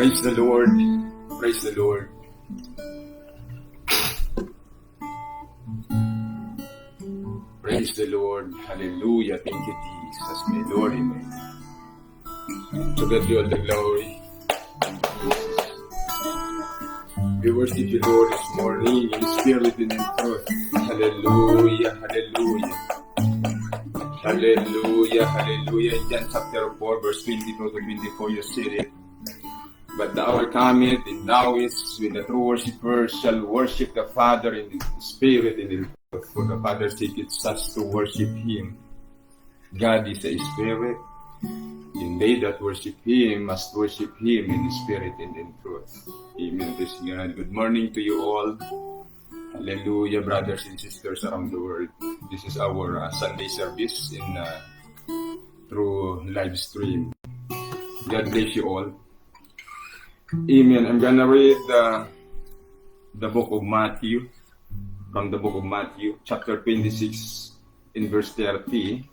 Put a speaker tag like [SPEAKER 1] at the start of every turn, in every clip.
[SPEAKER 1] Praise the Lord. Praise the Lord. Praise the Lord. Hallelujah. Thank you, Jesus, my Lord and my God. To God be all the glory. We worship you, Lord, this morning in spirit and in truth. Hallelujah. Hallelujah. Hallelujah. Hallelujah. In John chapter 4, verse 22 to 24, you said it. But the hour cometh, and now is when the true worshippers shall worship the Father in the spirit and in truth. For the Father seeketh us to worship Him. God is a spirit, and they that worship Him must worship Him in spirit and in truth. Amen. Praise God. Good morning to you all. Hallelujah, brothers and sisters around the world. This is our Sunday service in through live stream. God bless you all. Amen. I'm gonna read the book of Matthew, from the book of Matthew, chapter 26, in verse 30.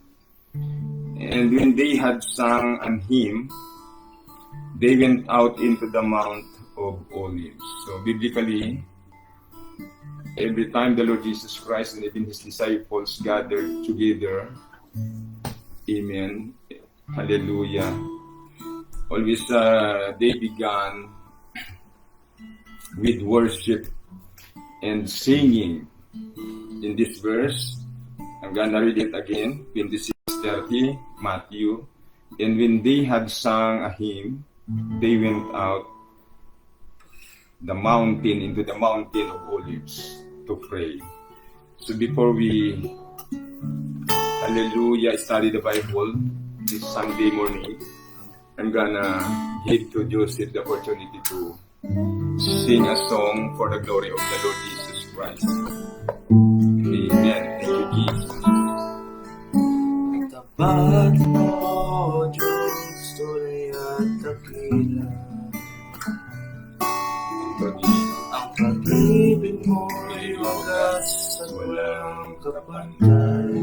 [SPEAKER 1] And when they had sung an hymn, they went out into the Mount of Olives. So biblically, every time the Lord Jesus Christ and even His disciples gathered together, amen, hallelujah, always they began with worship and singing. In this verse, I'm gonna read it again, 26:30, Matthew. And when they had sung a hymn, they went out the mountain, into the mountain of Olives, to pray. So before we, hallelujah, study the Bible this Sunday morning, I'm gonna give to Joseph the opportunity to sing a song for the glory of the Lord Jesus Christ. Amen. Thank you, Jesus.
[SPEAKER 2] Tapat mo, Diyos, tuloy at dakila. Ang pag-ibig mo'y wagas at walang kapantay.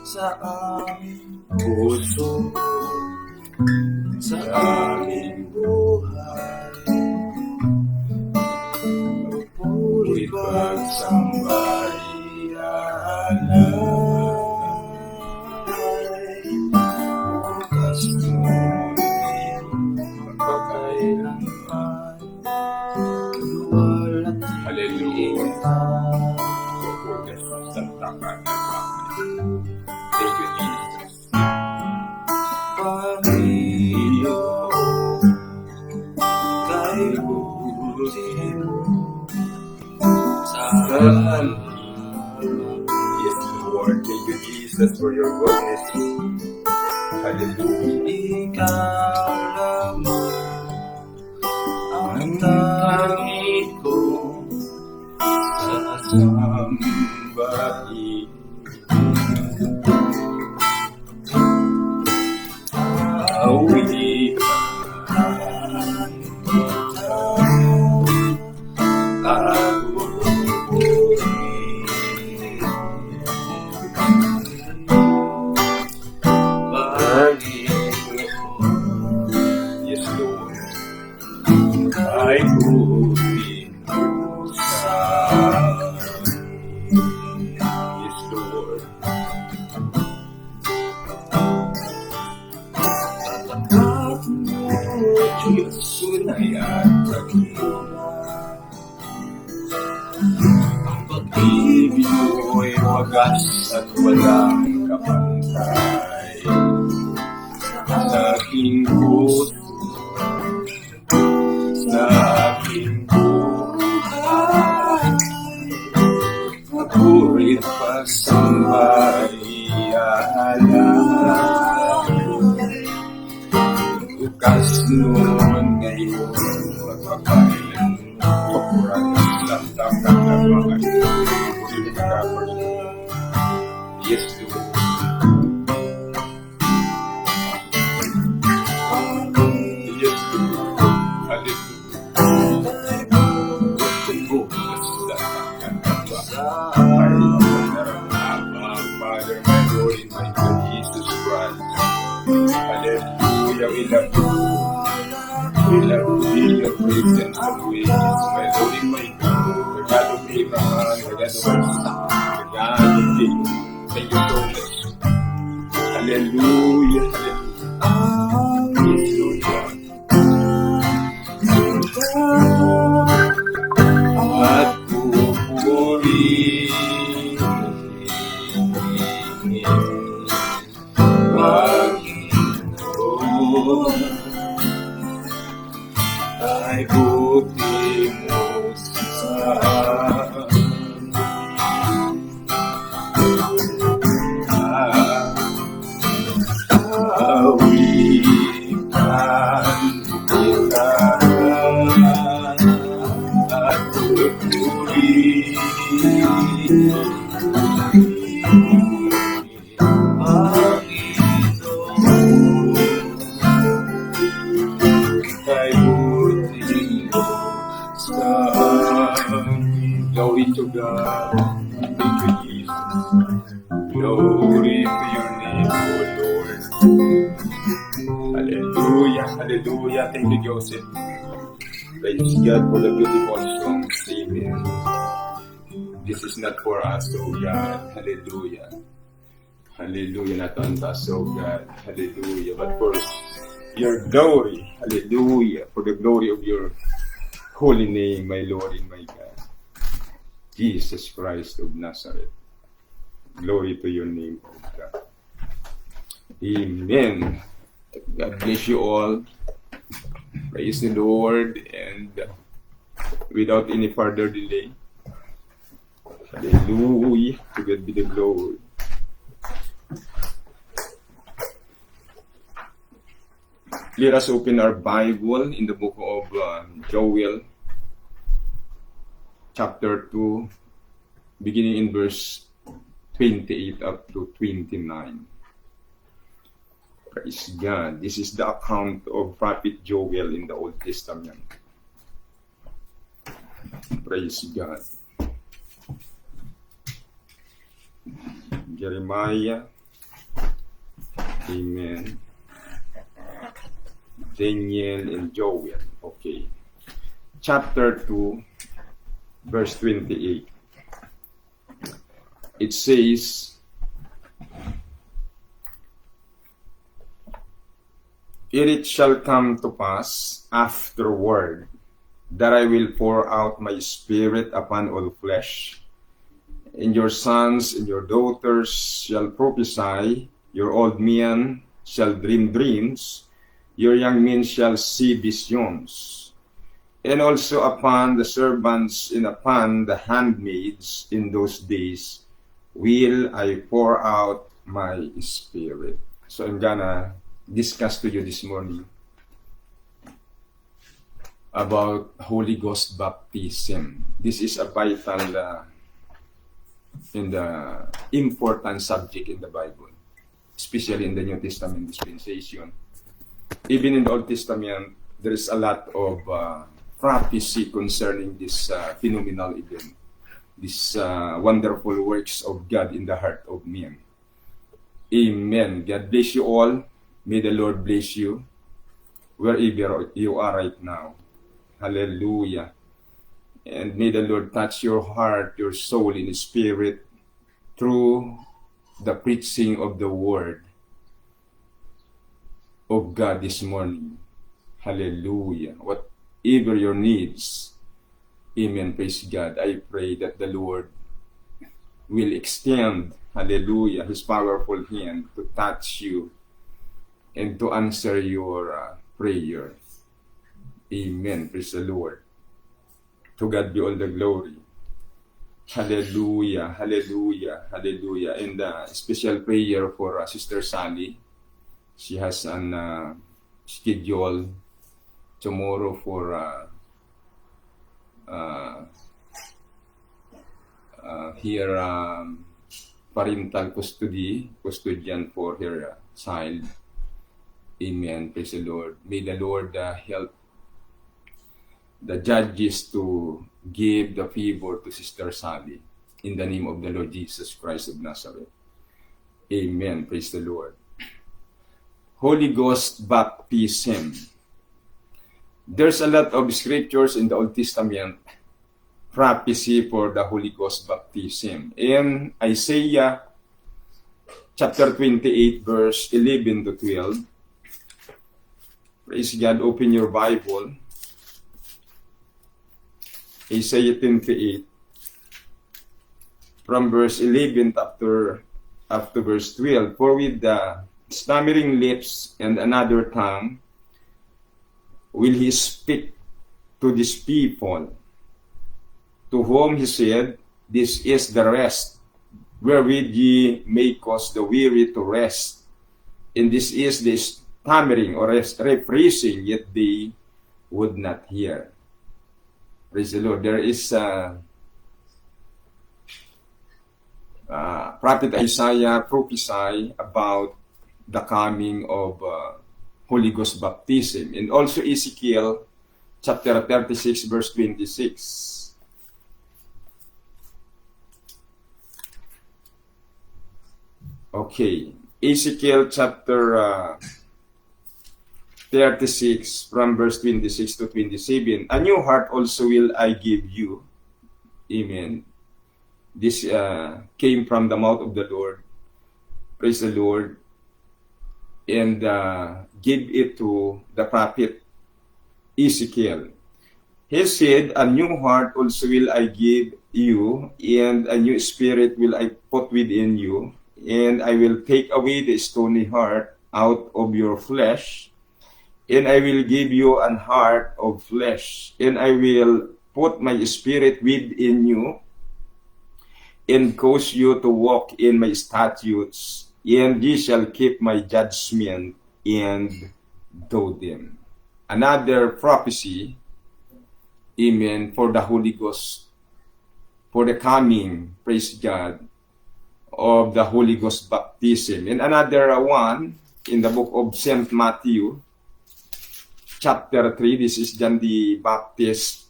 [SPEAKER 2] Sa aming puso, sa aming buhay, puri pagsambay alay. Bukas ngunit magpakailanman, luwal at
[SPEAKER 1] Hallelujah. Thank you, Jesus.
[SPEAKER 2] Panginoon, kay buti mo sa akin.
[SPEAKER 1] Yes, Lord. Thank you, Jesus, for your goodness. Hallelujah.
[SPEAKER 2] Ikaw lamang ang tangi ko sa
[SPEAKER 1] Somebody.
[SPEAKER 2] awi.
[SPEAKER 1] Yes, Lord. Ay, buti sa yes, Lord.
[SPEAKER 2] Tapat mo, Diyos, tunay at dakila. Ang pag-ibig mo'y wagas at walang kapantay. Sa aking puso, sa aking buhay, mapurit pasambay alay. Bukas noon ngayon, magpapailan, papuran ng takang ng mga yes, Lord. Yes, Lord. Hallelujah. Father, my Lord, and my God, Jesus Christ. Hallelujah. We love you.
[SPEAKER 1] We love to be your presence always, my Lord and my God, the God of Abraham, the God of Isaac, the God of Jacob. Thank you so much. Hallelujah, hallelujah. Yes, Lord God. At pupuri, Panginoon, ay buti mo sa awitan kita at pupuri. Kay buti mo sa amin. Glory to God. Thank you, Jesus. Glory to your name, O Lord. Hallelujah, hallelujah. Thank you, Joseph. Praise God for the beautiful songs. Amen. This is not for us, O God. Hallelujah. Hallelujah. Not unto us, O God. Hallelujah. But for your glory. Hallelujah. For the glory of your holy name, my Lord and my God. Jesus Christ of Nazareth. Glory to your name, O God. Amen. God bless you all. Praise the Lord. And without any further delay, hallelujah. To God be the glory. Let us open our Bible in the book of Joel, chapter 2, beginning in verse 28 up to 29. Praise God. This is the account of Prophet Joel in the Old Testament. Praise God. Jeremiah. Amen. Daniel and Joel. Okay. Chapter 2, verse 28. It says, it shall come to pass afterward that I will pour out my spirit upon all flesh, and your sons and your daughters shall prophesy, your old men shall dream dreams, your young men shall see visions. And also upon the servants and upon the handmaids in those days will I pour out my spirit. So I'm gonna discuss to you this morning about Holy Ghost baptism. This is a vital and important subject in the Bible, especially in the New Testament dispensation. Even in the Old Testament, there is a lot of prophecy concerning this phenomenal event, these wonderful works of God in the heart of men. Amen. God bless you all. May the Lord bless you wherever you are right now. Hallelujah. And may the Lord touch your heart, your soul, and spirit through the preaching of the Word of God this morning. Hallelujah. Whatever your needs, amen, praise God. I pray that the Lord will extend, hallelujah, His powerful hand to touch you and to answer your prayer. Amen, praise the Lord. To God be all the glory. Hallelujah, hallelujah, hallelujah. And special prayer for Sister Sally. She has an schedule tomorrow for parental custodian for her child. Amen. Praise the Lord. May the Lord help the judges to give the favor to Sister Sally in the name of the Lord Jesus Christ of Nazareth. Amen. Praise the Lord. Holy Ghost baptism. there's a lot of scriptures in the Old Testament prophecy for the Holy Ghost baptism. In Isaiah chapter 28, verse 11 to 12, praise God, open your Bible. Isaiah 28, from verse 11 after verse 12. For with the stammering lips and another tongue will he speak to this people, to whom he said, this is the rest, wherewith ye may cause the weary to rest. And this is the stammering or rephrasing, yet they would not hear. Praise the Lord. There is Prophet Isaiah prophesy about the coming of Holy Ghost baptism. And also Ezekiel chapter 36 verse 26. Okay, Ezekiel chapter 36 from verse 26 to 27. A new heart also will I give you. Amen. This came from the mouth of the Lord. Praise the Lord. And give it to the prophet Ezekiel. He said, a new heart also will I give you, and a new spirit will I put within you, and I will take away the stony heart out of your flesh, and I will give you an heart of flesh, and I will put my spirit within you, and cause you to walk in my statutes, and ye shall keep my judgment and do them. Another prophecy, amen, for the Holy Ghost, for the coming, praise God, of the Holy Ghost baptism. And another one, in the book of St. Matthew, chapter 3, this is John the Baptist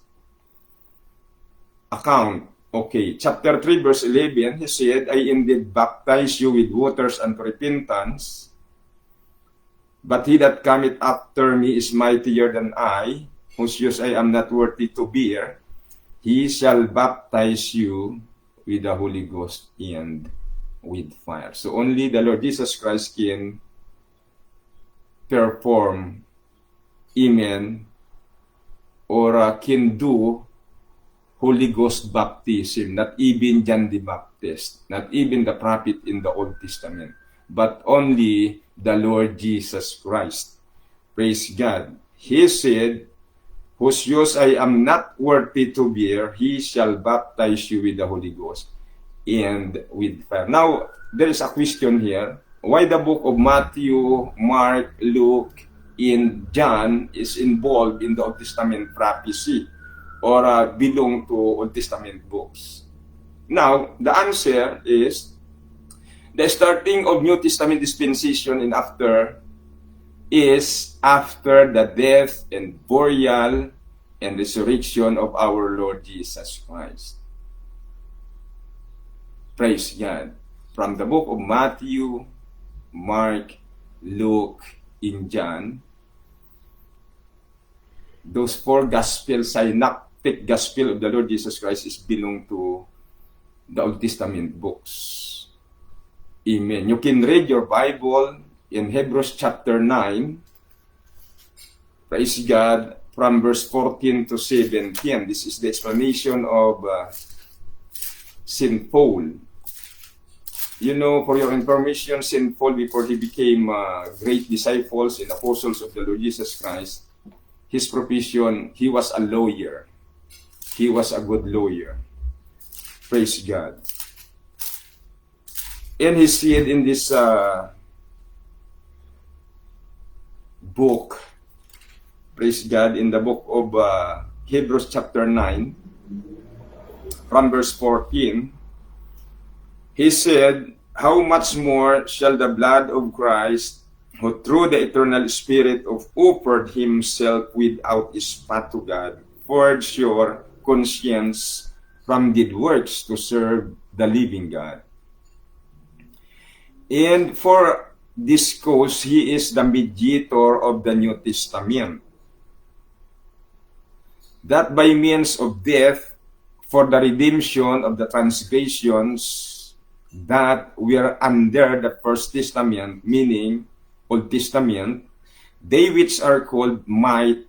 [SPEAKER 1] account. Okay, chapter 3, verse 11, he said, I indeed baptize you with waters unto repentance, but he that cometh after me is mightier than I, whose shoes I am not worthy to bear. He shall baptize you with the Holy Ghost and with fire. So only the Lord Jesus Christ can perform, amen, or can do Holy Ghost baptism, not even John the Baptist, not even the prophet in the Old Testament, but only the Lord Jesus Christ. Praise God. He said, whose shoes I am not worthy to bear, he shall baptize you with the Holy Ghost and with fire. Now, there is a question here. Why the book of Matthew, Mark, Luke, and John is involved in the Old Testament prophecy, or belong to Old Testament books? Now, the answer is the starting of New Testament dispensation and after is after the death and burial and resurrection of our Lord Jesus Christ. Praise God. From the book of Matthew, Mark, Luke, and John, those four gospels, synoptic gospel of the Lord Jesus Christ, is belong to the Old Testament books. Amen. You can read your Bible in Hebrews chapter 9, praise God, from verse 14 to 17. This is the explanation of St. Paul. You know, for your information, St. Paul, before he became great disciples and apostles of the Lord Jesus Christ, his profession, he was a lawyer. He was a good lawyer. Praise God. And he said in this book, praise God, in the book of Hebrews chapter 9, from verse 14, he said, how much more shall the blood of Christ, who through the eternal Spirit offered himself without spot to God, forge your conscience from dead works to serve the living God. And for this cause, he is the mediator of the New Testament. that by means of death, for the redemption of the transgressions that were under the first testament, meaning Old Testament, they which are called might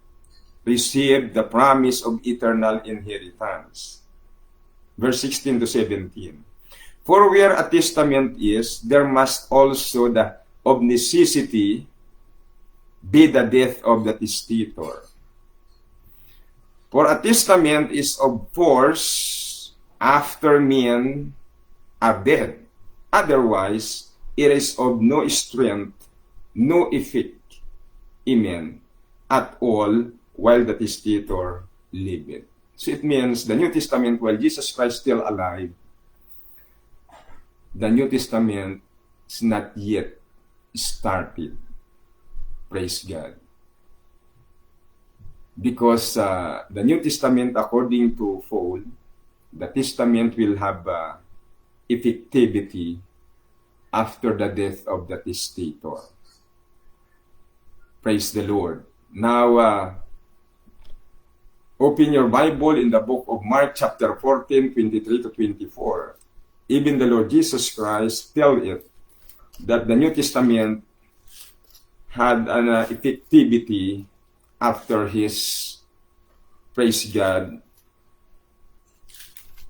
[SPEAKER 1] receive the promise of eternal inheritance. Verse 16 to 17. For where a testament is, there must also of necessity be the death of the testator. For a testament is of force after men are dead. Otherwise, it is of no strength, no effect, amen, at all while the testator liveth. So it means the New Testament, while Jesus Christ still alive, the New Testament is not yet started. Praise God. Because the New Testament, according to Paul, the Testament will have effectivity after the death of the testator. Praise the Lord. Now, open your Bible in the book of Mark chapter 14, 23 to 24. Even the Lord Jesus Christ tells it that the New Testament had an effectivity after his, praise God,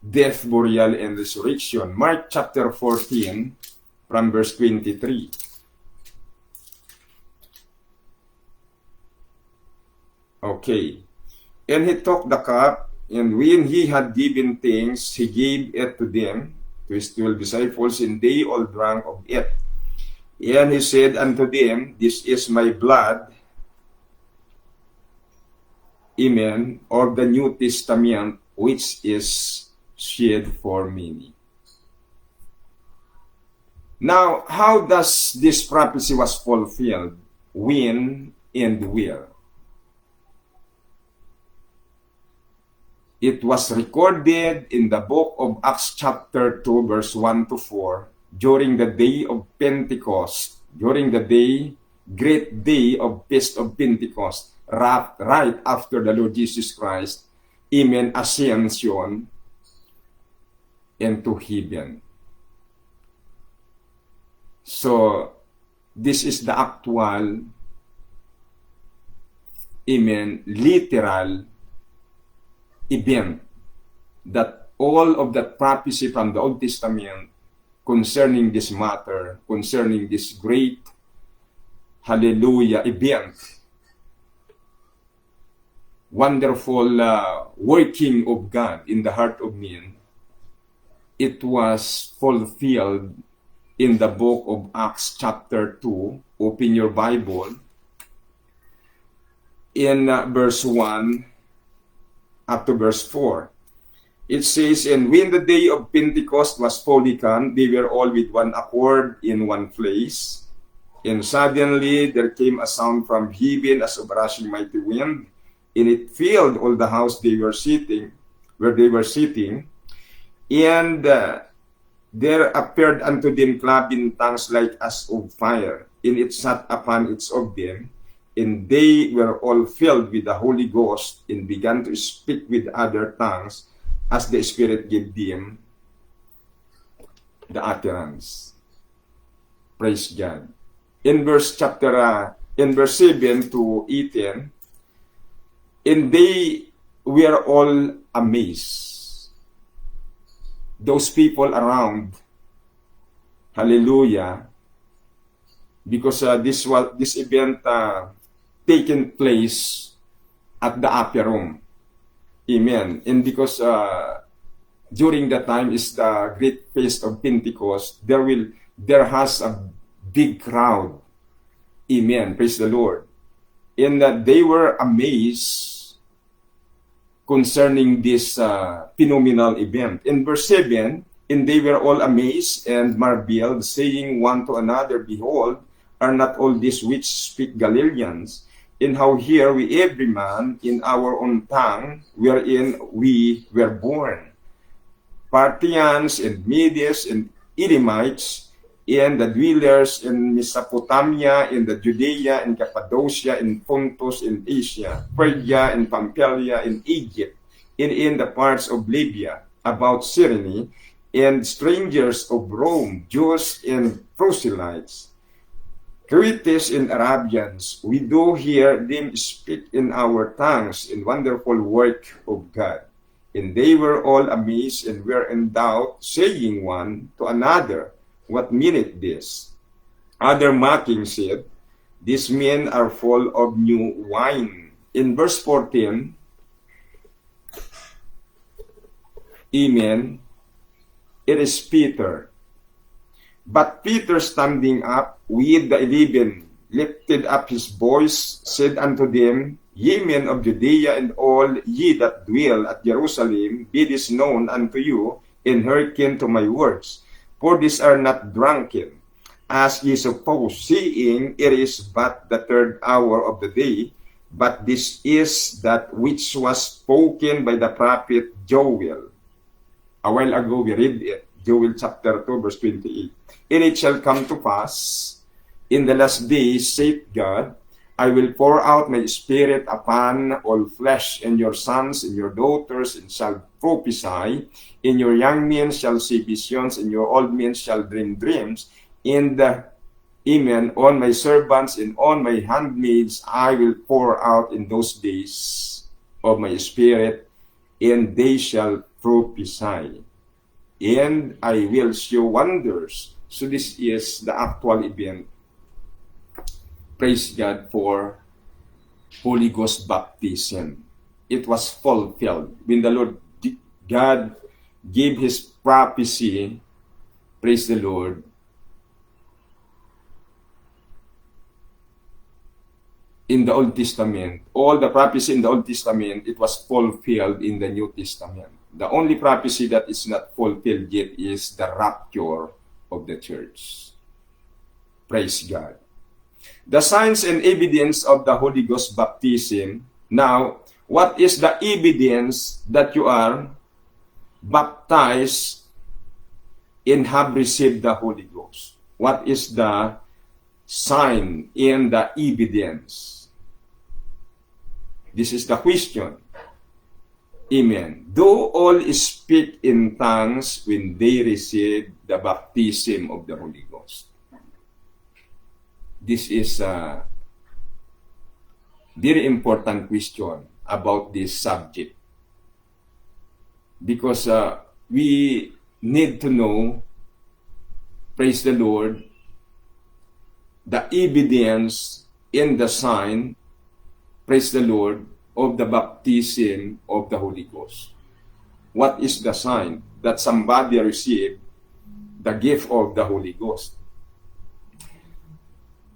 [SPEAKER 1] death, burial, and resurrection. Mark chapter 14 from verse 23. Okay. And he took the cup, and when he had given thanks, he gave it to them, to his 12 disciples, and they all drank of it. And he said unto them, This is my blood, amen, of the New Testament, which is shed for many. Now, how does this prophecy was fulfilled? When and where? It was recorded in the book of Acts chapter 2 verse 1 to 4 during the day of Pentecost, during the day, great day of Feast of Pentecost, right after the Lord Jesus Christ, amen, ascension into heaven. So, this is the actual, amen, literal event that all of that prophecy from the Old Testament concerning this matter, concerning this great, hallelujah, event, wonderful working of God in the heart of men, it was fulfilled in the book of Acts chapter 2. Open your Bible in verse 1 up to verse 4. It says, And when the day of Pentecost was fully come, they were all with one accord in one place. And suddenly there came a sound from heaven as of rushing mighty wind, and it filled all the house they were sitting, where they were sitting. And there appeared unto them cloven tongues like as of fire, and it sat upon each of them. And they were all filled with the Holy Ghost, and began to speak with other tongues, as the Spirit gave them the utterance. Praise God. In verse 7 to 18, and they were all amazed. Those people around, hallelujah, because this event taken place at the upper room. Amen. And because during that time is the great feast of Pentecost, there has a big crowd. Amen. Praise the Lord. And they were amazed concerning this phenomenal event. In verse 7, and they were all amazed and marveled, saying one to another, Behold, are not all these which speak Galileans? And how hear we every man in our own tongue wherein we were born? Parthians and Medes and Elamites and the dwellers in Mesopotamia, in the Judea, in Cappadocia, in Pontus, in Asia, Phrygia, in Pamphylia, in Egypt, and in the parts of Libya, about Cyrene, and strangers of Rome, Jews and proselytes, Cretes and Arabians, we do hear them speak in our tongues in wonderful work of God. And they were all amazed and were in doubt, saying one to another, what meaneth this? Other mocking said, these men are full of new wine. In verse 14, amen, it is Peter. But Peter, standing up with the 11, lifted up his voice, said unto them, Ye men of Judea, and all ye that dwell at Jerusalem, be this known unto you, and hearken to my words. For these are not drunken, as ye suppose, seeing it is but the third hour of the day. But this is that which was spoken by the prophet Joel. A while ago we read it, Joel chapter 2, verse 28. And it shall come to pass, in the last days, saith God, I will pour out my spirit upon all flesh, and your sons and your daughters shall prophesy, and your young men shall see visions, and your old men shall dream dreams. And amen, on my servants and on my handmaids I will pour out in those days of my spirit, and they shall prophesy. And I will show wonders. So this is the actual event. Praise God for Holy Ghost baptism. It was fulfilled when the Lord God gave His prophecy. Praise the Lord. In the Old Testament, all the prophecy in the Old Testament, it was fulfilled in the New Testament. The only prophecy that is not fulfilled yet is the rapture of the church. Praise God. The signs and evidence of the Holy Ghost baptism. Now, what is the evidence that you are baptized and have received the Holy Ghost? What is the sign and the evidence? This is the question. Amen. Do all speak in tongues when they receive the baptism of the Holy Ghost? This is a very important question about this subject, because we need to know, praise the Lord, the evidence in the sign, praise the Lord, of the baptism of the Holy Ghost. What is the sign that somebody received the gift of the Holy Ghost?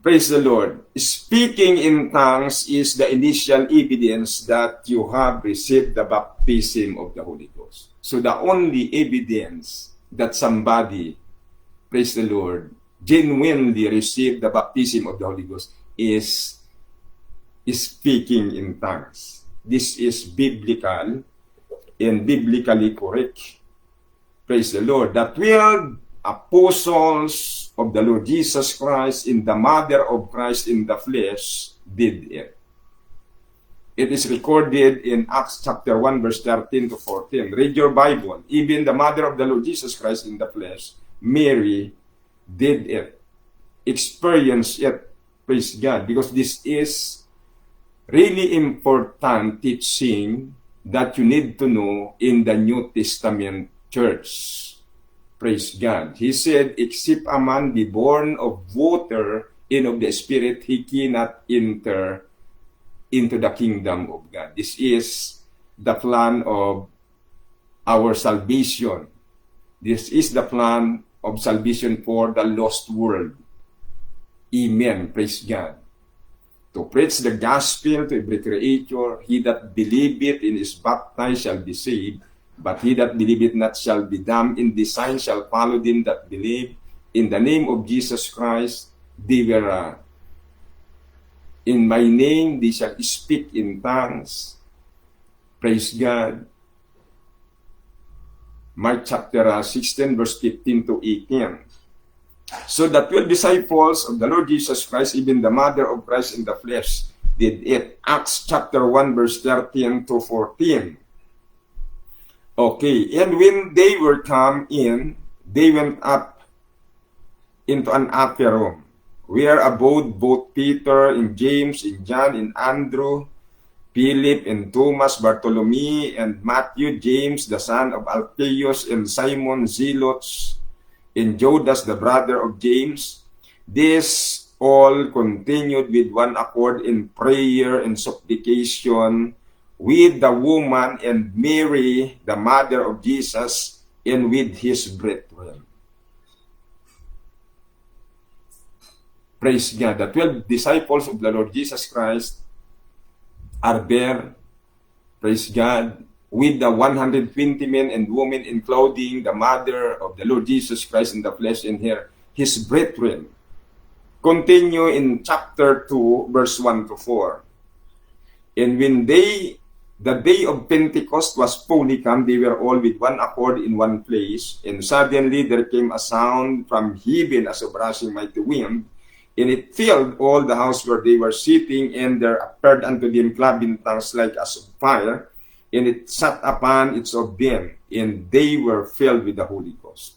[SPEAKER 1] Praise the Lord. Speaking in tongues is the initial evidence that you have received the baptism of the Holy Ghost. So the only evidence that somebody, praise the Lord, genuinely received the baptism of the Holy Ghost is speaking in tongues. This is biblical and biblically correct. Praise the Lord. The 12 apostles of the Lord Jesus Christ and the mother of Christ in the flesh did it. It is recorded in Acts chapter 1 verse 13 to 14. Read your Bible. Even the mother of the Lord Jesus Christ in the flesh, Mary, did it. Experienced it. Praise God. Because this is really important teaching that you need to know in the New Testament church. Praise God. He said, except a man be born of water and of the Spirit, he cannot enter into the kingdom of God. This is the plan of our salvation. This is the plan of salvation for the lost world. Amen. Praise God. To preach the gospel to every creature, he that believeth and is baptized shall be saved, but he that believeth not shall be damned. In this sign shall follow them that believe. In the name of Jesus Christ, they will, in my name, they shall speak in tongues. Praise God. Mark chapter 16, verse 15 to 18. So the 12 disciples of the Lord Jesus Christ, even the mother of Christ in the flesh, did it. Acts chapter 1 verse 13 to 14. Okay, and when they were come in, they went up into an upper room, where abode both Peter and James and John and Andrew, Philip and Thomas, Bartholomew and Matthew, James the son of Alphaeus, and Simon Zealots, and Judas the brother of James. This all continued with one accord in prayer and supplication with the woman and Mary, the mother of Jesus, and with his brethren. Praise God. The 12 disciples of the Lord Jesus Christ are there, praise God, with the 120 men and women in clothing, the mother of the Lord Jesus Christ in the flesh, and his brethren. Continue in chapter 2, verse 1 to 4. And when the day of Pentecost was fully come, they were all with one accord in one place. And suddenly there came a sound from heaven as of rushing mighty wind, and it filled all the house where they were sitting, and there appeared unto them cloven tongues like as of fire, and it sat upon each of them, and they were filled with the Holy Ghost.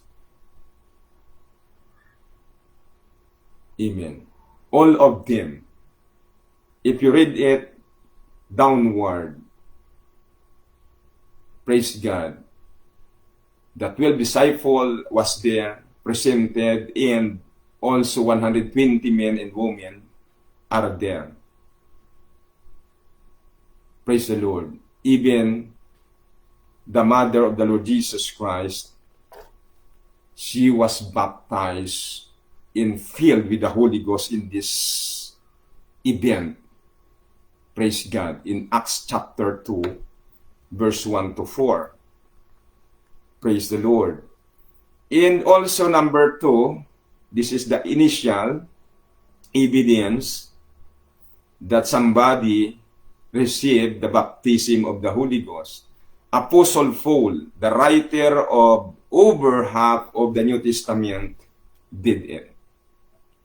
[SPEAKER 1] Amen. All of them. If you read it downward, praise God, the 12 disciples was there, presented, and also 120 men and women are there. Praise the Lord. Even the mother of the Lord Jesus Christ, she was baptized and filled with the Holy Ghost in this event. Praise God. In Acts chapter 2, verse 1 to 4. Praise the Lord. And also number 2, this is the initial evidence that somebody received the baptism of the Holy Ghost. Apostle Paul, the writer of over half of the New Testament, did it.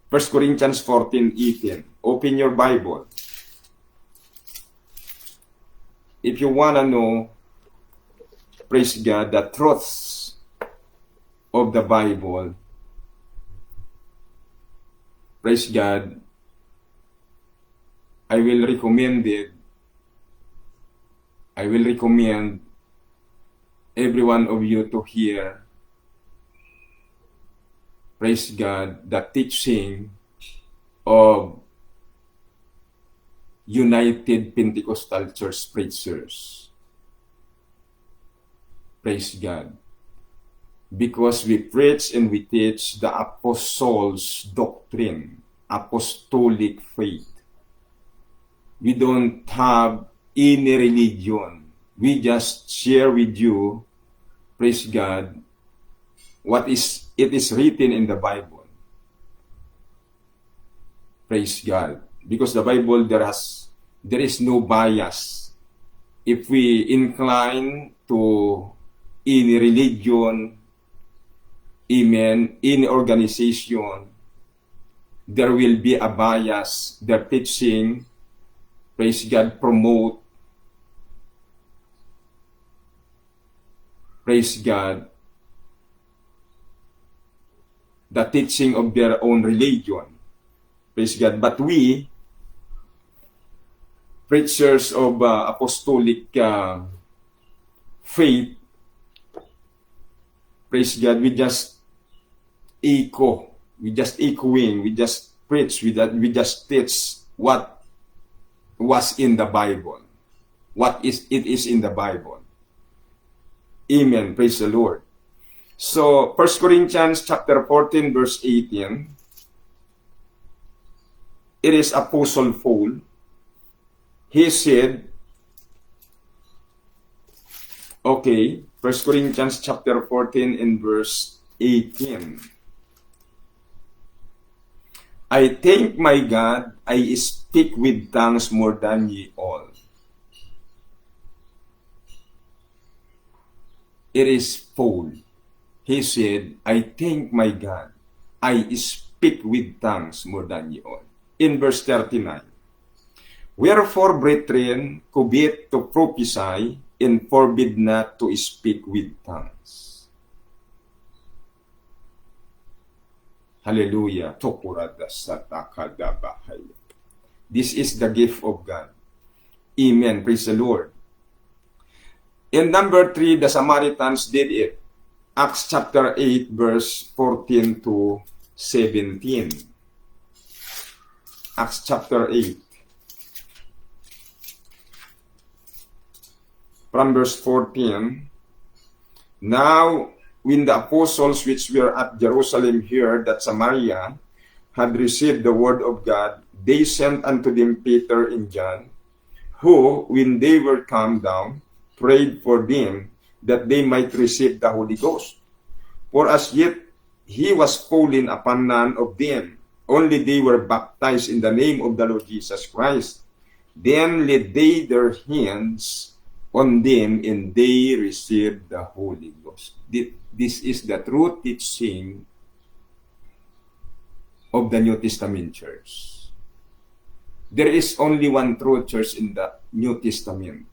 [SPEAKER 1] 1 Corinthians 14:18. Open your Bible. If you want to know, praise God, the truths of the Bible, praise God, I will recommend every one of you to hear, praise God, the teaching of United Pentecostal Church preachers. Praise God. Because we preach and we teach the apostles' doctrine, apostolic faith. We don't have any religion. We just share with you, praise God, it is written in the Bible. Praise God. Because the Bible, there is no bias. If we incline to any religion, amen, any organization, there will be a bias. Their teaching, praise God, promote, praise God, the teaching of their own religion. Praise God. But we, preachers of apostolic faith, praise God, we just echo. We just echoing. We just preach. We just teach what was in the Bible. It is in the Bible. Amen. Praise the Lord. So, 1 Corinthians chapter 14, verse 18, it is Apostle Paul. He said, okay, 1 Corinthians chapter 14 and verse 18. I thank my God, I speak with tongues more than ye all. It is Paul. He said, I thank my God. I speak with tongues more than ye all. In verse 39, wherefore, brethren, covet to prophesy, and forbid not to speak with tongues. Hallelujah. This is the gift of God. Amen. Praise the Lord. In number 3, the Samaritans did it. Acts chapter 8, verse 14 to 17. Acts chapter 8. From verse 14. Now, when the apostles which were at Jerusalem heard that Samaria had received the word of God, they sent unto them Peter and John, who, when they were come down, prayed for them that they might receive the Holy Ghost. For as yet he was fallen upon none of them, only they were baptized in the name of the Lord Jesus Christ. Then laid they their hands on them, and they received the Holy Ghost. This is the true teaching of the New Testament church. There is only one true church in the New Testament.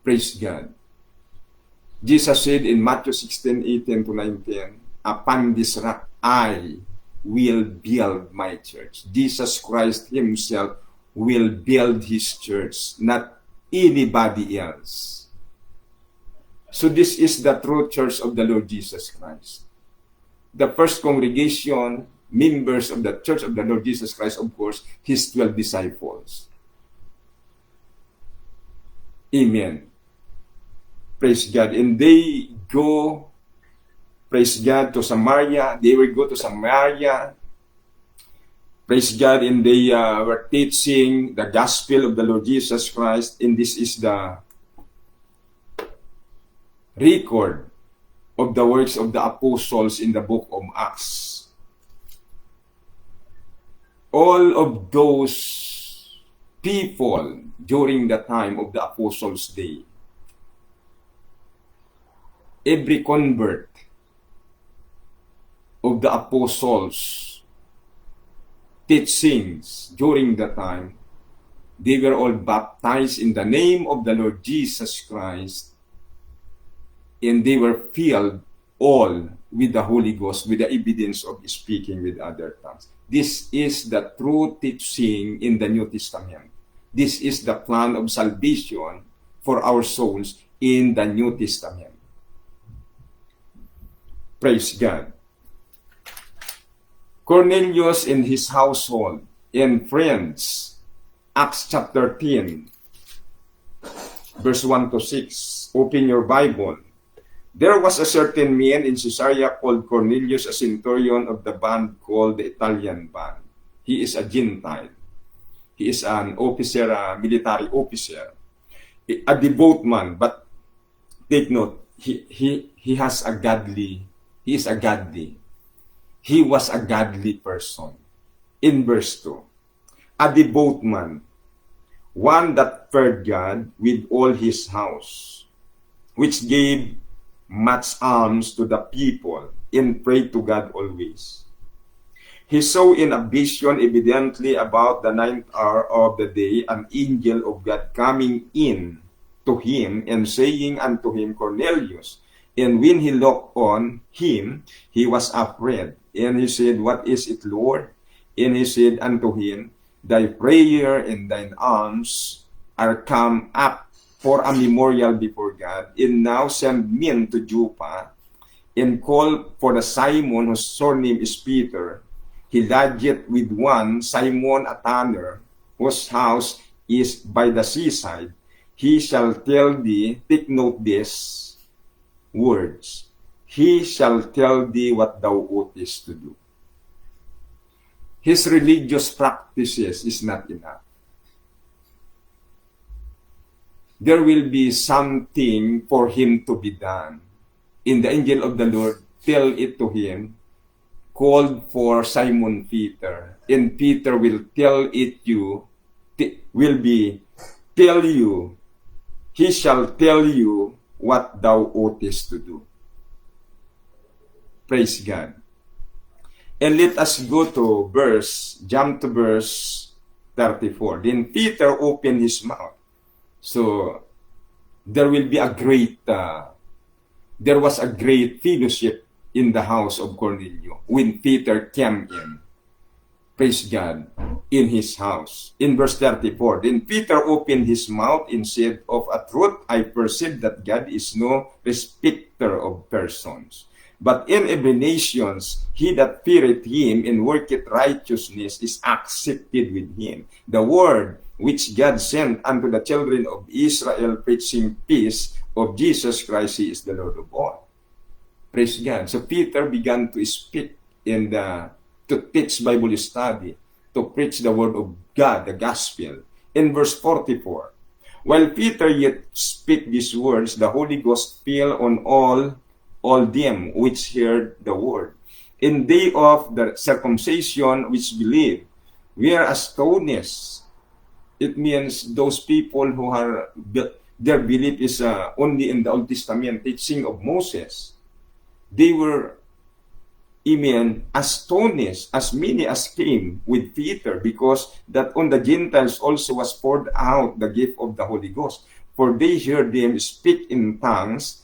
[SPEAKER 1] Praise God. Jesus said in Matthew 16:18 to 19, upon this rock I will build my church. Jesus Christ himself will build his church, not anybody else. So this is the true church of the Lord Jesus Christ. The first congregation, members of the church of the Lord Jesus Christ, of course, his 12 disciples. Amen. Praise God. And they go, praise God, to Samaria. They will go to Samaria. Praise God. And they were teaching the gospel of the Lord Jesus Christ. And this is the record of the works of the apostles in the book of Acts. All of those people during the time of the apostles' day, every convert of the apostles' teachings during the time, they were all baptized in the name of the Lord Jesus Christ, and they were filled all with the Holy Ghost, with the evidence of speaking with other tongues. This is the true teaching in the New Testament. This is the plan of salvation for our souls in the New Testament. Praise God. Cornelius and his household and friends, Acts chapter 10, verse 1 to 6. Open your Bible. There was a certain man in Caesarea called Cornelius, a centurion of the band called the Italian band. He is a Gentile. He is an officer, a military officer, a devout man. But take note, he is a godly. He was a godly person. In verse 2, a devout man, one that feared God with all his house, which gave much alms to the people, and prayed to God always. He saw in a vision, evidently about the 9th hour of the day, an angel of God coming in to him, and saying unto him, Cornelius. And when he looked on him, he was afraid. And he said, What is it, Lord? And he said unto him, Thy prayer and thine alms are come up for a memorial before God, and now send men to Joppa, and call for the Simon, whose surname is Peter. He lodgeth with one Simon a tanner, whose house is by the seaside. He shall tell thee, take note these words, he shall tell thee what thou oughtest to do. His religious practices is not enough. There will be something for him to be done. And the angel of the Lord tell it to him, called for Simon Peter. And Peter will tell you, he shall tell you what thou oughtest to do. Praise God. And let us go to jump to verse 34. Then Peter opened his mouth. So, there was a great fellowship in the house of Cornelius when Peter came in. Praise God, in his house. In verse 34, then Peter opened his mouth and said, of a truth, I perceive that God is no respecter of persons. But in every nations, he that feareth him and worketh righteousness is accepted with him. The word which God sent unto the children of Israel, preaching peace of Jesus Christ, he is the Lord of all. Praise God. So Peter began to speak to teach Bible study, to preach the word of God, the gospel. In verse 44, while Peter yet spake these words, the Holy Ghost fell on all them which heard the word. In day of the circumcision which believed, we are astonished. It means those people who are, their belief is only in the Old Testament teaching of Moses. They were, astonished, as many as came with Peter, because that on the Gentiles also was poured out the gift of the Holy Ghost. For they heard them speak in tongues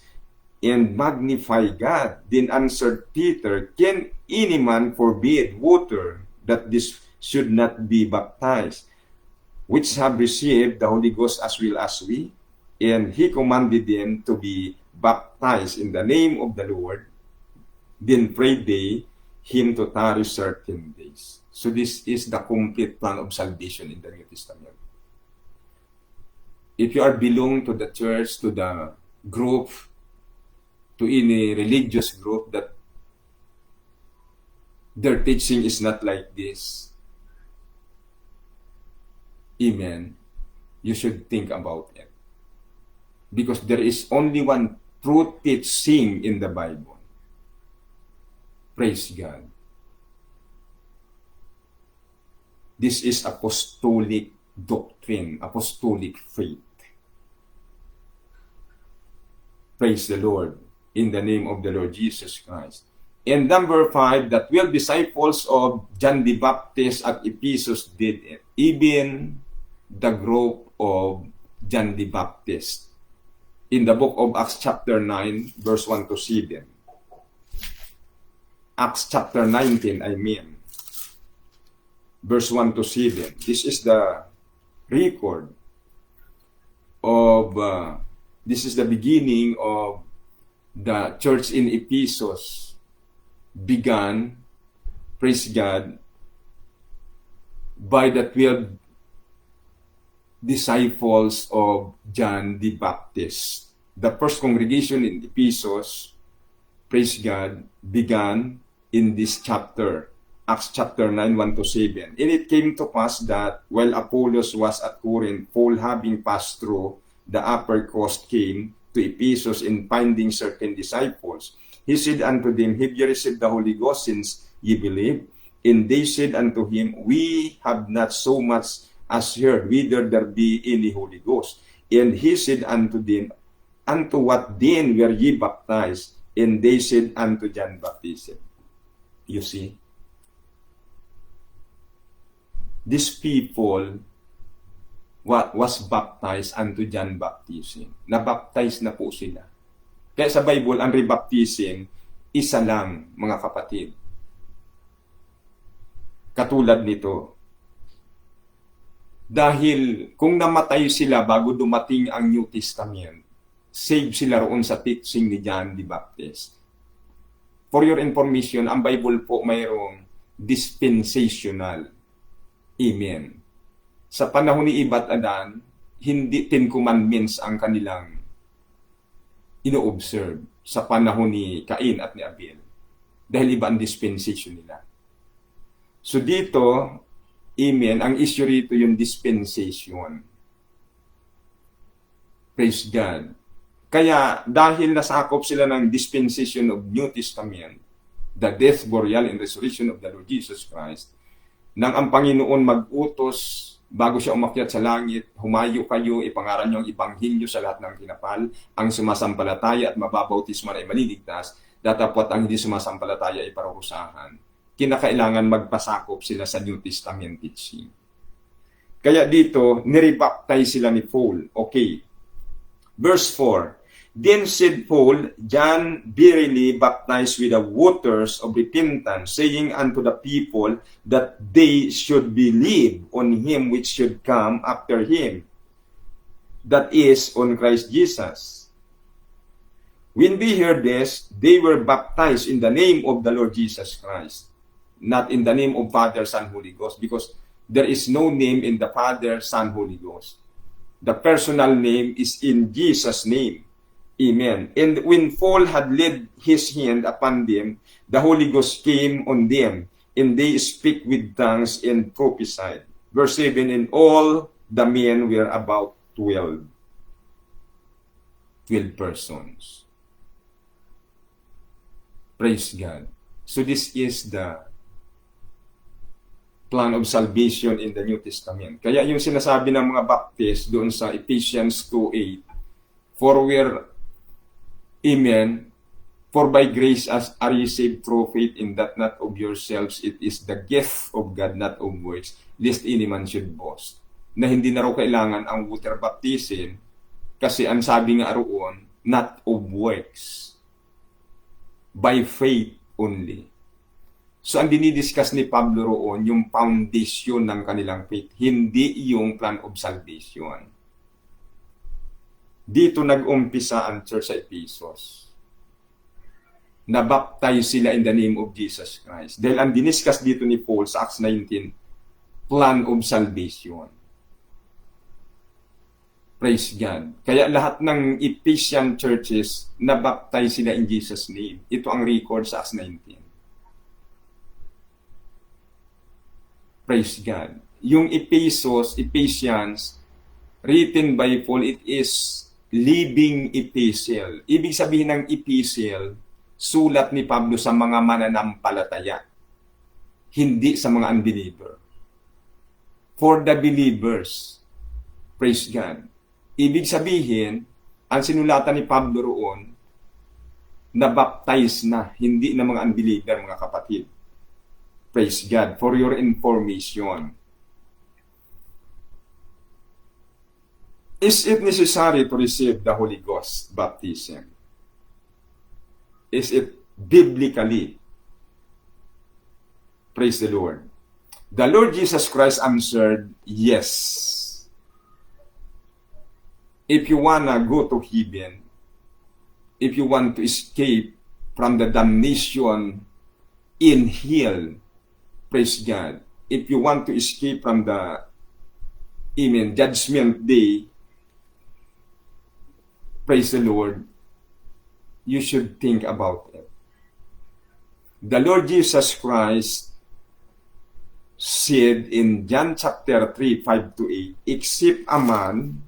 [SPEAKER 1] and magnify God. Then answered Peter, can any man forbid water that this should not be baptized, which have received the Holy Ghost as well as we? And he commanded them to be baptized in the name of the Lord. Then prayed they him to tarry certain days. So this is the complete plan of salvation in the New Testament. If you are belong to the church, to the group, to any religious group that their teaching is not like this, you should think about it. Because there is only one true teaching in the Bible. Praise God. This is apostolic doctrine, apostolic faith. Praise the Lord in the name of the Lord Jesus Christ. And number 5, the 12 disciples of John the Baptist at Ephesus did it. Even the group of John the Baptist. In the book of Acts chapter 9, verse 1 to 7. Acts chapter 19, verse 1 to 7. This is the record of, this is the beginning of the church in Ephesus began, praise God, by the 12 disciples of John the Baptist. The first congregation in Ephesus, praise God, began in this chapter, Acts chapter 9, 1 to 7. And it came to pass that while Apollos was at Corinth, Paul having passed through the upper coast came to Ephesus, and finding certain disciples, he said unto them, have ye received the Holy Ghost since ye believe? And they said unto him, we have not so much as heard whether there be any Holy Ghost. And he said unto them, unto what then were ye baptized? And they said, unto John baptism. You see, these people was baptized unto John baptism. Nabaptize na po sila. Kaya sa Bible, ang rebaptism, isa lang, mga kapatid. Katulad nito. Dahil kung namatay sila bago dumating ang New Testament, save sila roon sa teaching ni John the Baptist. For your information, ang Bible po mayroong dispensational. Amen. Sa panahon ni Eva at Adan, hindi 10 commandments ang kanilang ino-observe sa panahon ni Cain at ni Abel. Dahil iba ang dispensation nila. So dito, amen, ang issue rito yung dispensation. Praise God. Kaya dahil nasakop sila ng dispensation of New Testament, the death, burial, and resurrection of the Lord Jesus Christ, nang ang Panginoon mag-utos bago siya umakyat sa langit, humayo kayo, ipangaral niyo ang ibanghilyo sa lahat ng kinapal, ang sumasampalataya at mababautismo ay maliligtas, datapwat ang hindi sumasampalataya ay parurusahan. kinakailangan magpasakop sila sa New Testament teaching. Kaya dito, niribaptize sila ni Paul. Okay. Verse 4. Then said Paul, John verily baptized with the waters of repentance, saying unto the people that they should believe on him which should come after him, that is, on Christ Jesus. When they heard this, they were baptized in the name of the Lord Jesus Christ, not in the name of Father, Son, Holy Ghost, because there is no name in the Father, Son, Holy Ghost. The personal name is in Jesus' name. Amen. And when Paul had laid his hand upon them, the Holy Ghost came on them, and they speak with tongues and prophesied. Verse 7, and all the men were about 12 persons. Praise God. So this is the plan of salvation in the New Testament. Kaya yung sinasabi ng mga Baptist doon sa Ephesians 2:8, for where Amen. For by grace as are ye saved through faith, in that not of yourselves, it is the gift of God, not of works, lest any man should boast. Na hindi na raw kailangan ang water baptism, kasi ang sabi nga roon, not of works, by faith only. So ang dinidiscuss ni Pablo roon, yung foundation ng kanilang faith, hindi yung plan of salvation. Dito nag-umpisa ang church sa Ephesus. Nabaptize sila in the name of Jesus Christ. Dahil ang diniscuss dito ni Paul sa Acts 19, plan of salvation. Praise God. Kaya lahat ng Ephesian churches, nabaptize sila in Jesus' name. Ito ang record sa Acts 19. Praise God. Yung Ephesians, written by Paul, it is living epistle. Ibig sabihin ng epistle, sulat ni Pablo sa mga mananampalataya, hindi sa mga unbeliever. For the believers. Praise God. Ibig sabihin, ang sinulatan ni Pablo roon, na-baptize na, hindi na mga unbeliever, mga kapatid. Praise God. For your information. Is it necessary to receive the Holy Ghost baptism? Is it biblically? Praise the Lord. The Lord Jesus Christ answered, yes. If you wanna go to heaven, if you want to escape from the damnation in hell, praise God. If you want to escape from the, judgment day, praise the Lord, you should think about it. The Lord Jesus Christ said in John chapter 3, 5-8, except a man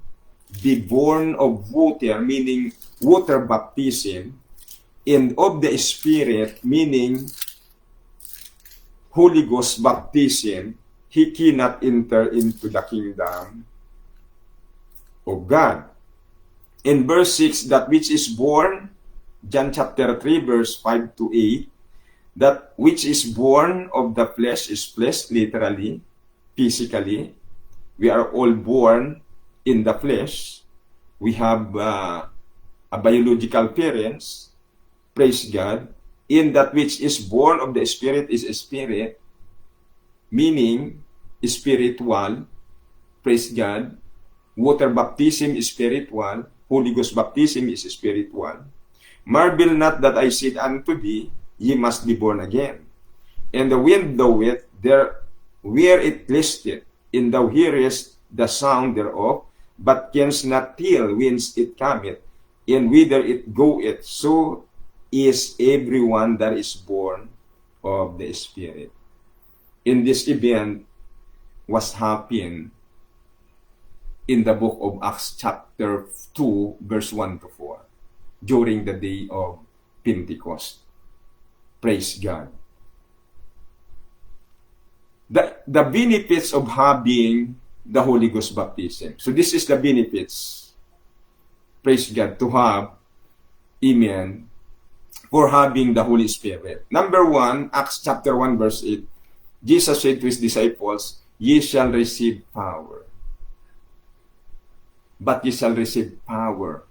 [SPEAKER 1] be born of water, meaning water baptism, and of the Spirit, meaning Holy Ghost baptism, he cannot enter into the kingdom of God. In verse 6, that which is born, John chapter 3, verse 5-8, that which is born of the flesh is flesh, literally, physically. We are all born in the flesh. We have a biological parents, praise God. In that which is born of the Spirit is a spirit, meaning spiritual, praise God. Water baptism is spiritual. Holy Ghost baptism is spiritual. Marvel not that I said unto thee, ye must be born again. And the wind bloweth there where it listeth, and thou hearest the sound thereof, but canst not tell whence it cometh, and whither it goeth. So is everyone that is born of the Spirit. In this event was happened in the book of Acts chapter 2, verse 1-4, during the day of Pentecost. Praise God. The benefits of having the Holy Ghost baptism. So this is the benefits, praise God, to have, for having the Holy Spirit. Number 1, Acts chapter 1 verse 8, Jesus said to his disciples, "Ye shall receive power." But ye shall receive power.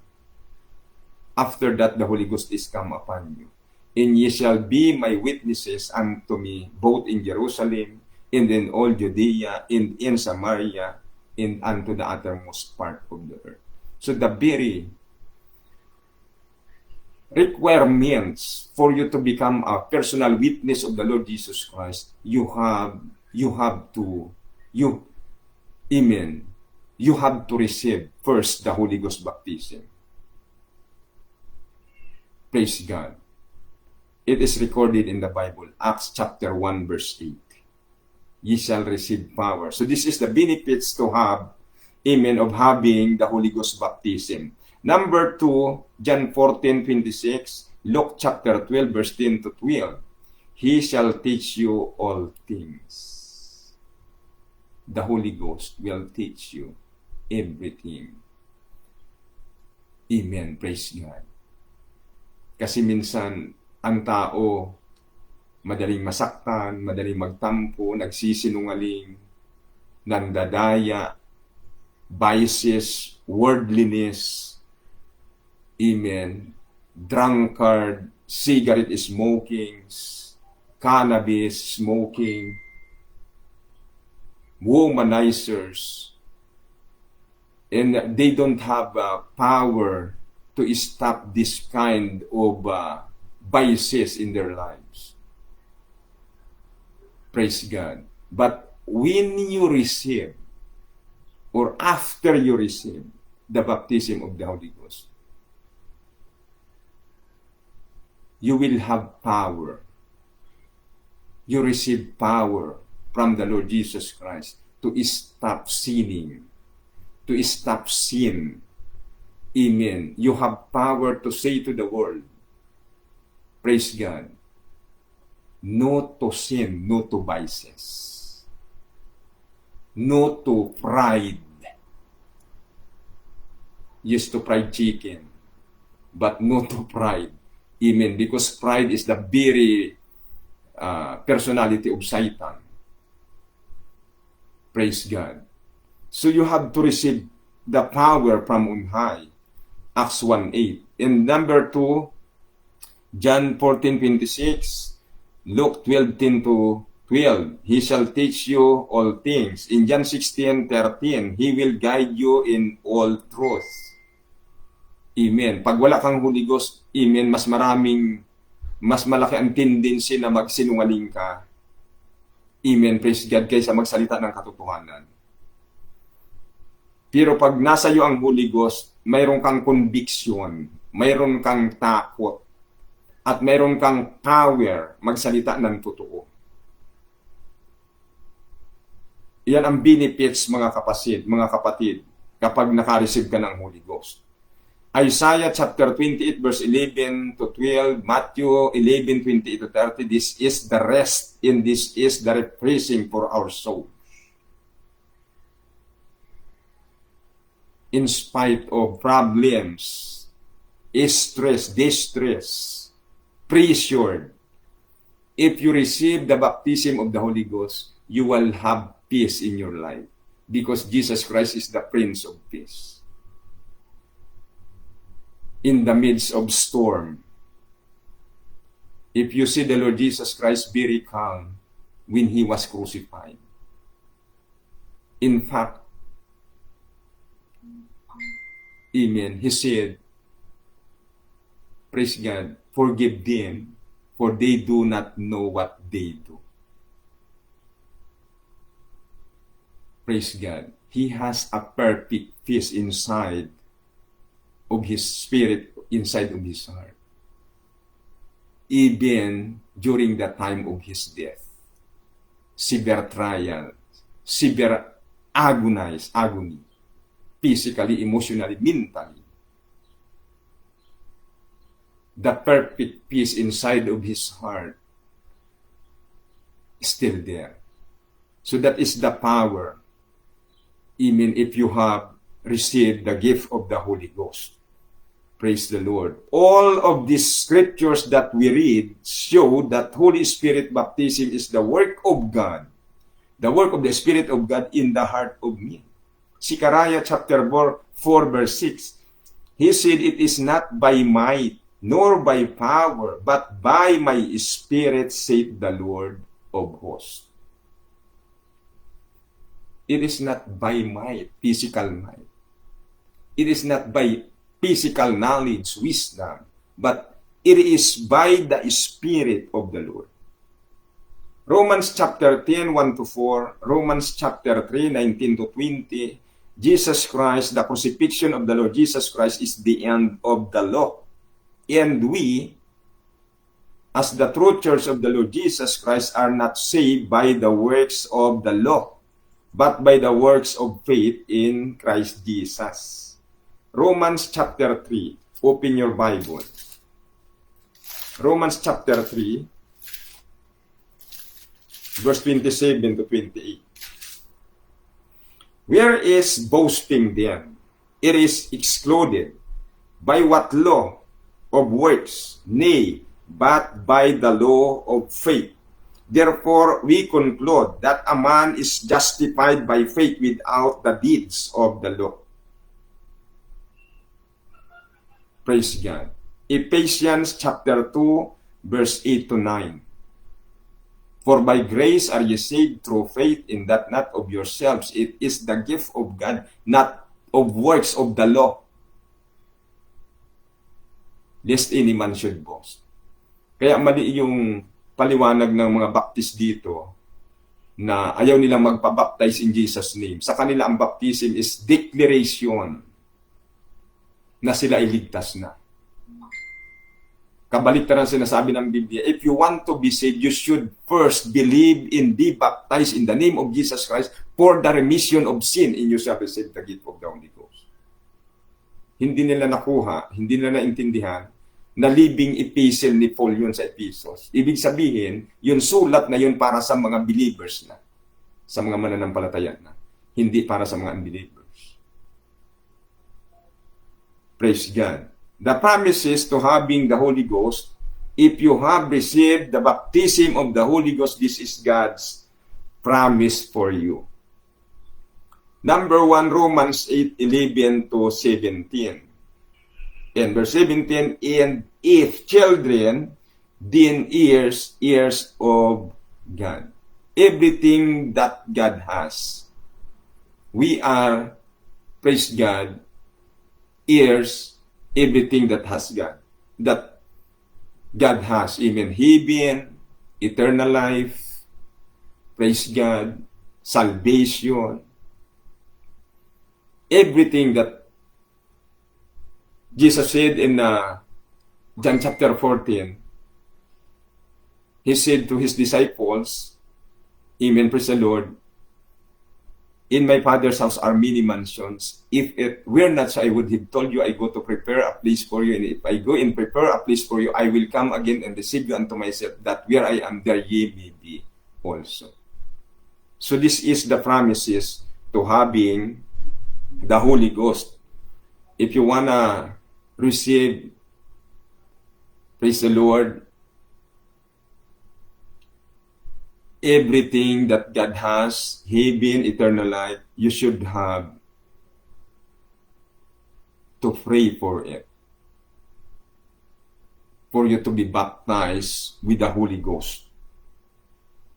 [SPEAKER 1] After that, the Holy Ghost is come upon you. And ye shall be my witnesses unto me, both in Jerusalem, and in all Judea, and in Samaria, and unto the uttermost part of the earth. So the very requirements for you to become a personal witness of the Lord Jesus Christ, you have to receive first the Holy Ghost baptism. Praise God. It is recorded in the Bible, Acts chapter 1 verse 8. Ye shall receive power. So this is the benefits to have, amen, of having the Holy Ghost baptism. Number 2, John 14:26, Luke chapter 12 verse 10 to 12. He shall teach you all things. The Holy Ghost will teach you everything. Amen. Praise God. Kasi minsan, ang tao, madaling masaktan, madaling magtampo, nagsisinungaling, nandadaya, vices, worldliness, amen, drunkard, cigarette smoking, cannabis smoking, womanizers, and they don't have power to stop this kind of biases in their lives. Praise God. But when you receive, or after you receive, the baptism of the Holy Ghost, you will have power. You receive power from the Lord Jesus Christ to stop sinning, to stop sin. Amen. You have power to say to the world, praise God, no to sin, no to vices, no to pride. Yes to fried chicken, but no to pride. Amen. Because pride is the very personality of Satan. Praise God. So you have to receive the power from on high. Acts 1:8. And number 2, John 14:26, Luke 12:10 to 12. He shall teach you all things. In John 16:13, He will guide you in all truth. Amen. Pag wala kang Holy Ghost, amen, mas malaki ang tendency na magsinungaling ka. Amen. Praise God, kaysa magsalita ng katotohanan. Pero pag nasa iyo ang Holy Ghost, mayroon kang conviction, mayroon kang takot, at mayroon kang power magsalita ng totoo. Iyan ang benefits, mga kapatid, kapag naka-receive ka ng Holy Ghost. Isaiah chapter 28 verse 11 to 12, Matthew 11:28 to 30, this is the rest and this is the refreshing for our soul. In spite of problems, stress, distress, pressure, if you receive the baptism of the Holy Ghost, you will have peace in your life because Jesus Christ is the Prince of Peace. In the midst of storm, if you see the Lord Jesus Christ very calm when He was crucified. In fact, amen, He said, praise God, forgive them, for they do not know what they do. Praise God. He has a perfect peace inside of His spirit, inside of His heart. Even during the time of His death. Severe trial, severe agony, physically, emotionally, mentally. The perfect peace inside of His heart is still there. So that is the power, even if you have received the gift of the Holy Ghost. Praise the Lord. All of these scriptures that we read show that Holy Spirit baptism is the work of God, the work of the Spirit of God in the heart of me. Zechariah chapter 4 verse 6, He said, "It is not by might, nor by power, but by my Spirit, saith the Lord of hosts." It is not by might, physical might. It is not by physical knowledge, wisdom, but it is by the Spirit of the Lord. Romans chapter 10, 1-4, Romans chapter 3, 19-20, Jesus Christ, the crucifixion of the Lord Jesus Christ is the end of the law. And we, as the true church of the Lord Jesus Christ, are not saved by the works of the law, but by the works of faith in Christ Jesus. Romans chapter 3. Open your Bible. Romans chapter 3, verse 27-28. Where is boasting then? It is excluded. By what law? Of works? Nay, but by the law of faith. Therefore, we conclude that a man is justified by faith without the deeds of the law. Praise God. Ephesians chapter 2, verse 8-9. For by grace are ye saved through faith, in that not of yourselves. It is the gift of God, not of works of the law, lest any man should boast. Kaya mali yung paliwanag ng mga baptist dito na ayaw nilang magpabaptize in Jesus' name. Sa kanila ang baptism is declaration na sila iligtas na. Kabaliktaran sinasabi ng Biblia, if you want to be saved, you should first believe in, be baptized in the name of Jesus Christ for the remission of sin, and you shall receive the gift of the Holy Ghost. Hindi nila nakuha, hindi nila naintindihan na living epistle ni Paul yun sa Ephesus. Ibig sabihin, yung sulat na yun para sa mga believers na, sa mga mananampalataya na, hindi para sa mga unbelievers. Praise God. The promises to having the Holy Ghost, if you have received the baptism of the Holy Ghost, this is God's promise for you. Number 1, Romans 8:11-17. And verse 17, and if children, then heirs of God. Everything that God has, we are, praise God, heirs, everything that has God, that God has, even heaven, eternal life, praise God, salvation, everything that Jesus said in John chapter 14, He said to His disciples, amen, praise the Lord, in my Father's house are many mansions. If it were not so, I would have told you, I go to prepare a place for you. And if I go and prepare a place for you, I will come again and receive you unto myself, that where I am, there ye may be also. So this is the promises to having the Holy Ghost. If you wanna receive, praise the Lord, everything that God has, heaven, eternal life, you should have to pray for it. For you to be baptized with the Holy Ghost.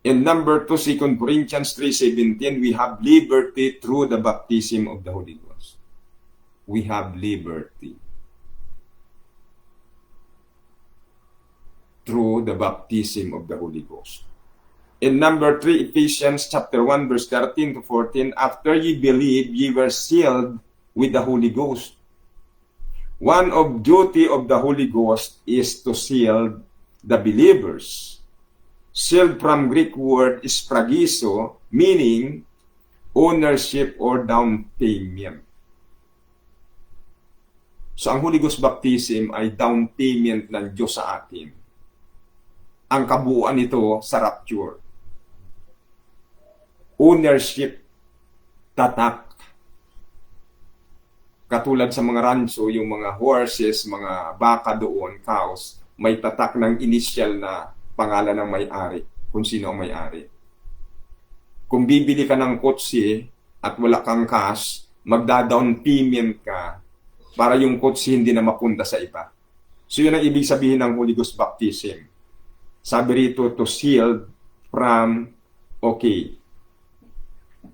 [SPEAKER 1] And number 2, 2 Corinthians 3:17, we have liberty through the baptism of the Holy Ghost. We have liberty through the baptism of the Holy Ghost. In number 3, Ephesians chapter 1, verse 13-14, after ye believe, ye were sealed with the Holy Ghost. One of duty of the Holy Ghost is to seal the believers. Sealed from Greek word is spragiso, meaning ownership or down payment. So ang Holy Ghost baptism ay down payment ng Diyos sa atin. Ang kabuuan nito sa rapture. Ownership, tatak, katulad sa mga rancho, yung mga horses, mga baka doon, cows, may tatak ng initial na pangalan ng may-ari, kung sino ang may-ari. Kung bibili ka ng kotse at wala kang cash, magda-down payment ka para yung kotse hindi na mapunta sa iba. So yun ang ibig sabihin ng Holy Ghost baptism. Sabi rito, to shield from,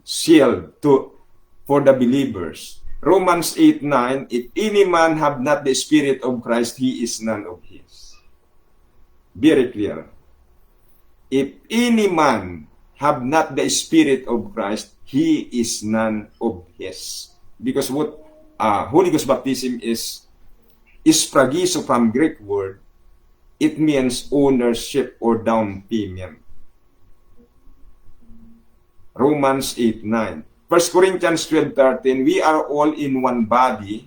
[SPEAKER 1] shield for the believers. Romans 8:9, if any man have not the Spirit of Christ, he is none of his. Very clear. If any man have not the Spirit of Christ, he is none of his. Because what Holy Ghost baptism is spragizo from Greek word, it means ownership or down payment. Romans 8:9. 1 Corinthians 12:13, we are all in one body,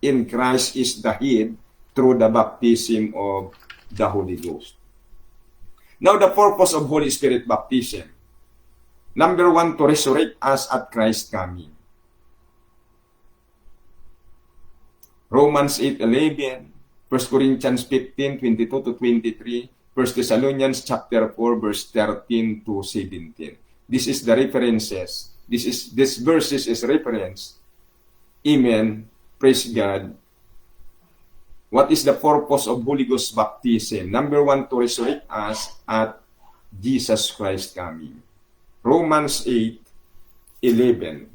[SPEAKER 1] in Christ is the head, through the baptism of the Holy Ghost. Now, the purpose of Holy Spirit baptism. Number 1, to resurrect us at Christ's coming. Romans 8:11, 1 Corinthians 15:22-23, 1 Thessalonians chapter 4, verse 13 to 17. This is the references. This verses is reference. Amen. Praise God. What is the purpose of Holy Ghost baptism? Number 1, to resurrect us at Jesus Christ coming. Romans 8:11.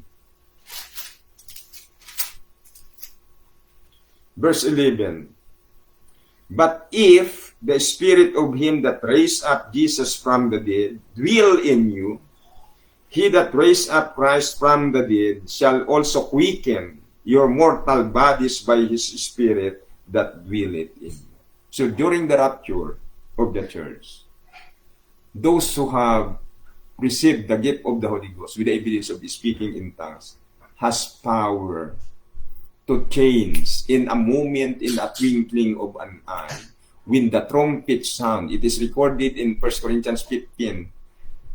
[SPEAKER 1] Verse 11. But if the Spirit of him that raised up Jesus from the dead dwell in you, he that raised up Christ from the dead shall also quicken your mortal bodies by his Spirit that dwelleth in you. So during the rapture of the church, those who have received the gift of the Holy Ghost with the evidence of speaking in tongues has power to change in a moment, in a twinkling of an eye. When the trumpet sound, it is recorded in 1 Corinthians 15,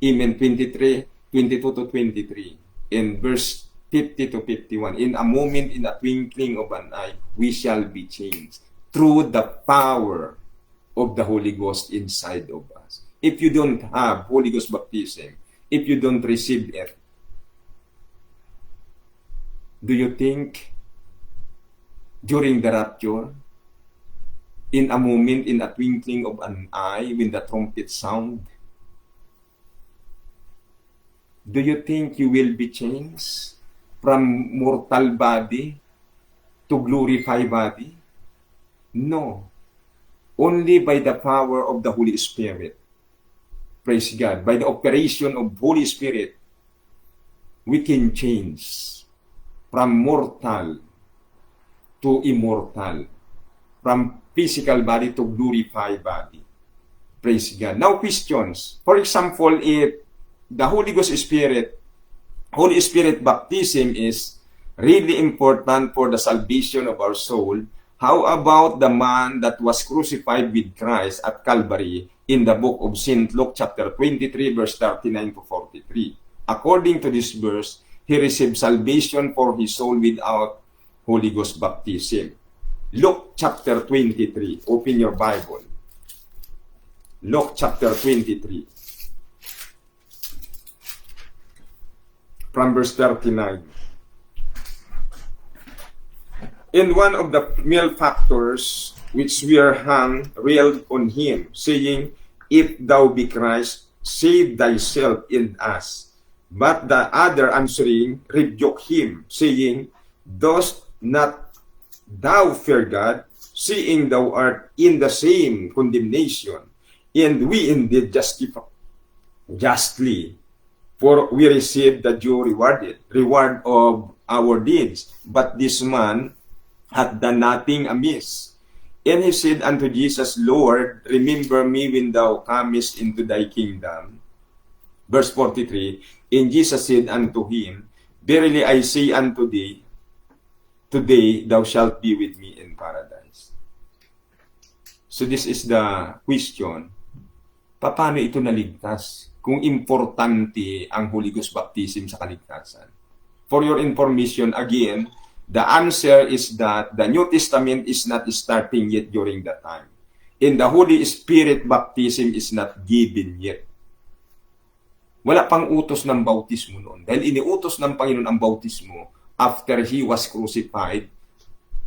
[SPEAKER 1] Amen, 22-23, in verse 50-51, in a moment, in a twinkling of an eye, we shall be changed through the power of the Holy Ghost inside of us. If you don't have Holy Ghost baptism, if you don't receive it, do you think during the rapture, in a moment, in a twinkling of an eye, when the trumpet sound, do you think you will be changed from mortal body to glorified body? No. Only by the power of the Holy Spirit. Praise God. By the operation of Holy Spirit, we can change from mortal to immortal, from physical body to glorified body. Praise God. Now, questions. For example, if the Holy Spirit baptism is really important for the salvation of our soul, how about the man that was crucified with Christ at Calvary in the book of St. Luke chapter 23, verse 39-43? According to this verse, he received salvation for his soul without Holy Ghost baptism. Luke chapter 23. Open your Bible. Luke chapter 23. From verse 39. And one of the malefactors which were hung railed on him, saying, If thou be Christ, save thyself and us. But the other answering rebuked him, saying, Dost not thou fear God, seeing thou art in the same condemnation, and we indeed justly, for we receive the due reward of our deeds. But this man hath done nothing amiss. And he said unto Jesus, Lord, remember me when thou comest into thy kingdom. Verse 43, and Jesus said unto him, Verily I say unto thee, today thou shalt be with me in paradise. So this is the question. Paano ito naligtas? Kung importante ang Holy Ghost baptism sa kaligtasan. For your information, again, The answer is that the New Testament is not starting yet during that time. And the Holy Spirit baptism is not given yet. Wala pang utos ng bautismo noon. Dahil iniutos ng Panginoon ang bautismo after He was crucified,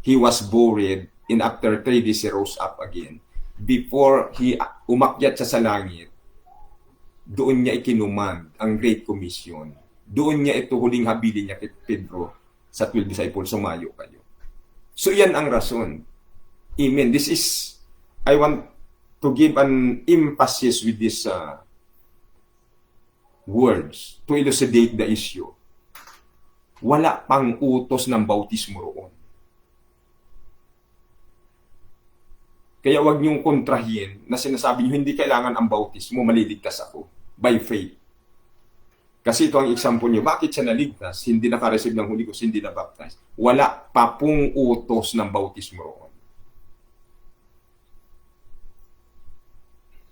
[SPEAKER 1] He was buried, and after 3 days He rose up again. Before He umakyat siya sa langit, doon niya ikinuman ang Great Commission. Doon niya ito huling habilin niya kay Pedro sa 12 disciples, sumayo kayo. So yan ang rason. Amen. This is, I want to give an emphasis with these words to elucidate the issue. Wala pang utos ng bautismo roon. Kaya wag niyong kontrahin na sinasabi niyo hindi kailangan ang bautismo, maliligtas ako by faith. Kasi ito ang example niyo, bakit siya naligtas? Hindi naka-receive ng Holy Ghost, hindi na-baptize. Wala pa pong utos ng bautismo roon.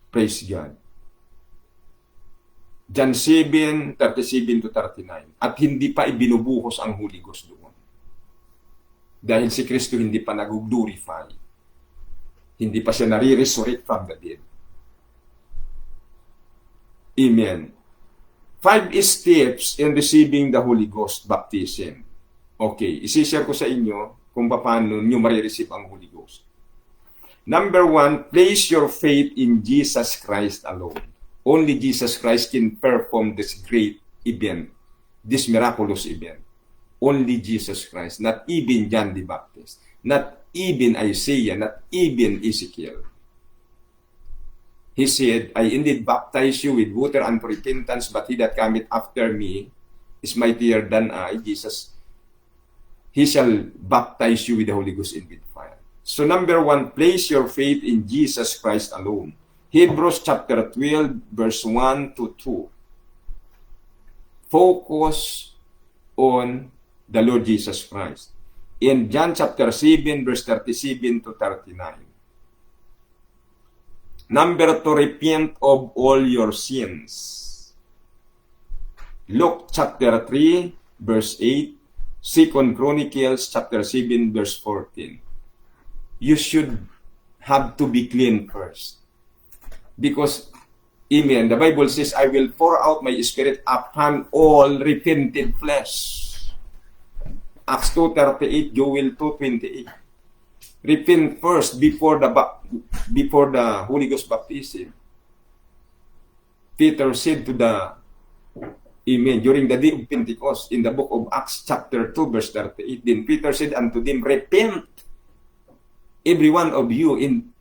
[SPEAKER 1] Praise God. John 7:37 to 39. At hindi pa ibinubuhos ang Holy Ghost doon. Dahil si Kristo hindi pa nag-glorify. Hindi pa siya nare-resurrect from the dead. Amen. 5 steps in receiving the Holy Ghost baptism. Okay, isi-share ko sa inyo kung paano nyo marireceive ang Holy Ghost. Number 1, place your faith in Jesus Christ alone. Only Jesus Christ can perform this great event, this miraculous event. Only Jesus Christ, not even John the Baptist, not even Isaiah, not even Ezekiel. He said, I indeed baptize you with water unto repentance, but he that cometh after me is mightier than I, Jesus. He shall baptize you with the Holy Ghost and with fire. So number 1, place your faith in Jesus Christ alone. Hebrews chapter 12, verse 1 to 2. Focus on the Lord Jesus Christ. In John chapter 7, verse 37 to 39. Number 2, repent of all your sins. Luke chapter 3, verse 8. 2 Chronicles chapter 7, verse 14. You should have to be clean first. Because, amen, the Bible says, I will pour out my spirit upon all repented flesh. Acts 2:38, Joel 2:28. Repent first before the Holy Ghost baptism. Peter said to the, amen, during the day of Pentecost, in the book of Acts chapter 2, verse 38, then Peter said unto them, repent, every one of you in,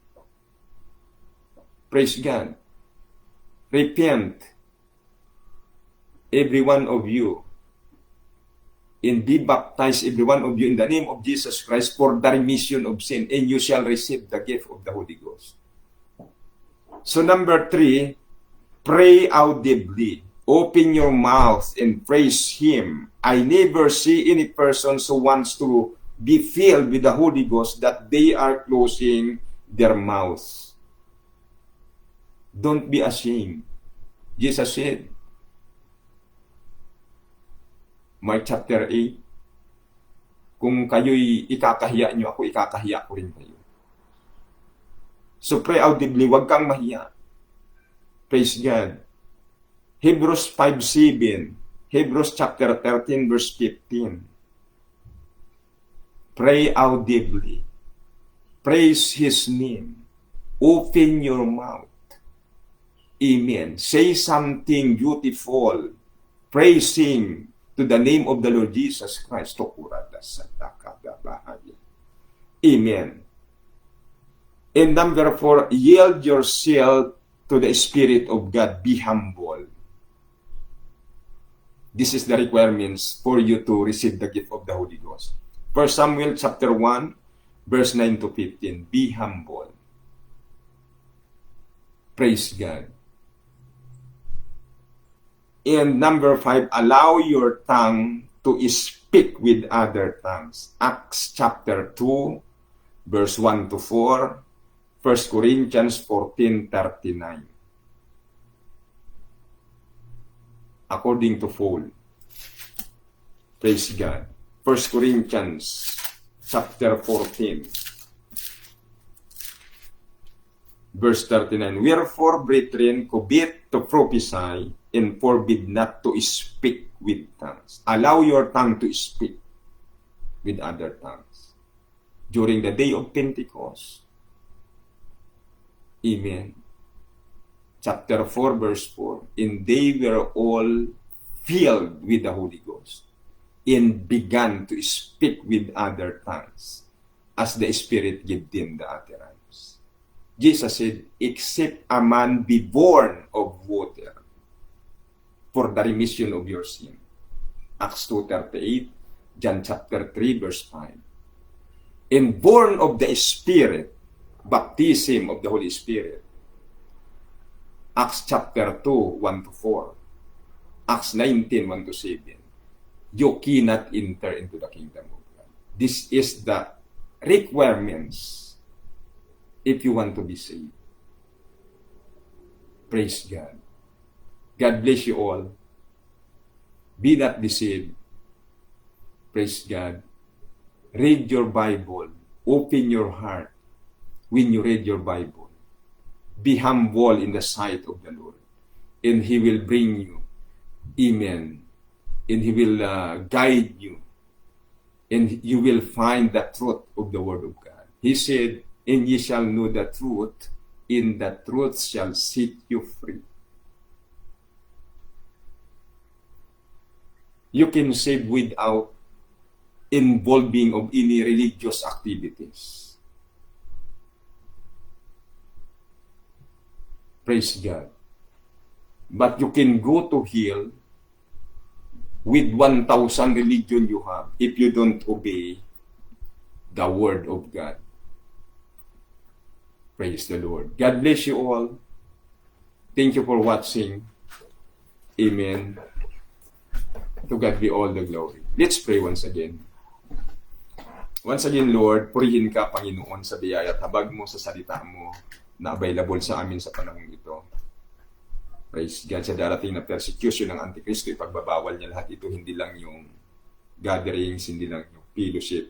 [SPEAKER 1] praise God, repent, every one of you, and be baptized, every one of you, in the name of Jesus Christ for the remission of sin, and you shall receive the gift of the Holy Ghost. So number 3, pray audibly. Open your mouth and praise Him. I never see any person who wants to be filled with the Holy Ghost that they are closing their mouths. Don't be ashamed. Jesus said, Mark chapter 8, kung kayo'y ikakahiya nyo ako, ikakahiya ko rin kayo. So pray audibly, huwag kang mahiya. Praise God. Hebrews 5:7, Hebrews chapter 13, verse 15. Pray audibly. Praise His name. Open your mouth. Amen. Say something beautiful. Praising to the name of the Lord Jesus Christ. Amen. And number 4, yield yourself to the Spirit of God. Be humble. This is the requirements for you to receive the gift of the Holy Ghost. 1 Samuel chapter 1, verse 9 to 15. Be humble. Praise God. And number 5, allow your tongue to speak with other tongues. Acts chapter 2, verse 1 to 4, 1 Corinthians 14:39. According to Paul. Praise God. 1 Corinthians chapter 14, verse 39. Wherefore, brethren, covet to prophesy, and forbid not to speak with tongues. Allow your tongue to speak with other tongues. During the day of Pentecost, Amen. Chapter 4, verse 4. And they were all filled with the Holy Ghost and began to speak with other tongues as the Spirit gave them the utterance. Jesus said, except a man be born of water for the remission of your sin. Acts 2:38, John chapter 3, verse 5. And born of the Spirit, baptism of the Holy Spirit. Acts chapter 2, 1-4. Acts 19, 1-7. You cannot enter into the kingdom of God. This is the requirements if you want to be saved. Praise God. God bless you all. Be not deceived. Praise God. Read your Bible. Open your heart when you read your Bible. Be humble in the sight of the Lord. And He will bring you. Amen. And He will guide you. And you will find the truth of the Word of God. He said, and ye shall know the truth, and the truth shall set you free. You can save without involving of any religious activities. Praise God. But you can go to hell with 1,000 religion you have if you don't obey the Word of God. Praise the Lord. God bless you all. Thank you for watching. Amen. To God be all the glory. Let's pray once again. Once again, Lord, purihin ka, Panginoon, sa biyaya at habag mo sa salita mo na available sa amin sa panahon ito. Praise God, sa darating na persecution ng Antikristo, ipagbabawal niya lahat ito, hindi lang yung gatherings, hindi lang yung fellowship,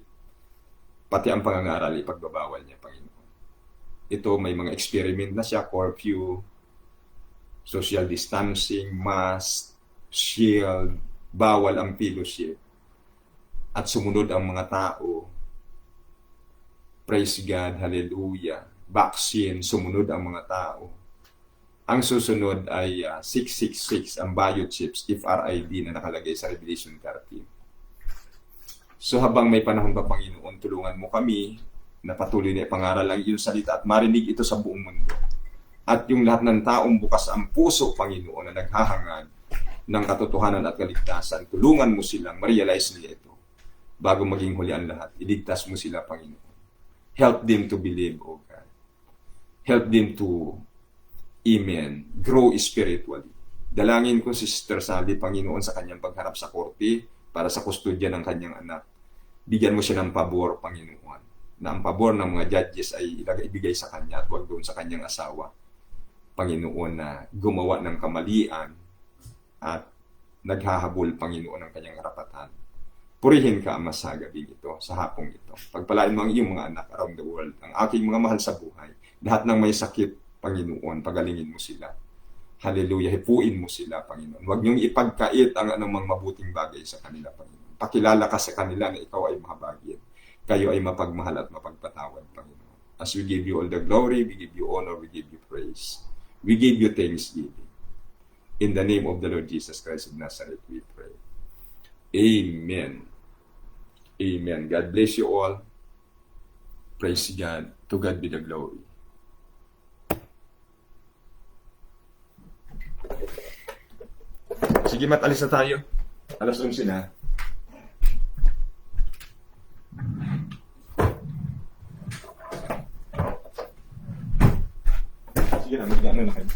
[SPEAKER 1] pati ang pangangaral, ipagbabawal niya, Panginoon. Ito, may mga experiment na siya, curfew, social distancing, mask, shield, bawal ang fellowship, at sumunod ang mga tao. Praise God, hallelujah. Vaccine, sumunod ang mga tao. Ang susunod ay 666, ang biochips, FRID na nakalagay sa Revelation 13. So habang may panahon pa, Panginoon, tulungan mo kami na patuloy na ipangaral ang iyong salita at marinig ito sa buong mundo. At yung lahat ng taong bukas ang puso, Panginoon, na naghahangad ng katotohanan at kaligtasan, tulungan mo silang ma-realize nila ito bago maging huli ang lahat. Iligtas mo sila, Panginoon. Help them to believe, O God. Help them to, amen, grow spiritually. Dalangin ko si Sister Sally, Panginoon, sa kanyang pagharap sa korte para sa kustodya ng kanyang anak. Bigyan mo siya ng pabor, Panginoon, na ang pabor ng mga judges ay ibigay sa kanya at huwag doon sa kanyang asawa. Panginoon, na gumawa ng kamalian at naghahabol, Panginoon, ng kanyang karapatan. Purihin ka, Ama, sa gabi ito, sa hapong ito. Pagpalain mo ang iyong mga anak around the world, ang aking mga mahal sa buhay. Lahat ng may sakit, Panginoon, pagalingin mo sila. Hallelujah, hipuin mo sila, Panginoon. Huwag niyong ipagkait ang anumang mabuting bagay sa kanila, Panginoon. Pakilala ka sa kanila na ikaw ay mahabagin. Kayo ay mapagmahal at mapagpatawad, Panginoon. As we give you all the glory, we give you honor, we give you praise. We give you thanksgiving. In the name of the Lord Jesus Christ of Nazareth, we pray. Amen. Amen. God bless you all. Praise God. To God be the glory. Sige, Mat, alis na tayo. Alas 11 na. Sige na, mag-ano na kayo.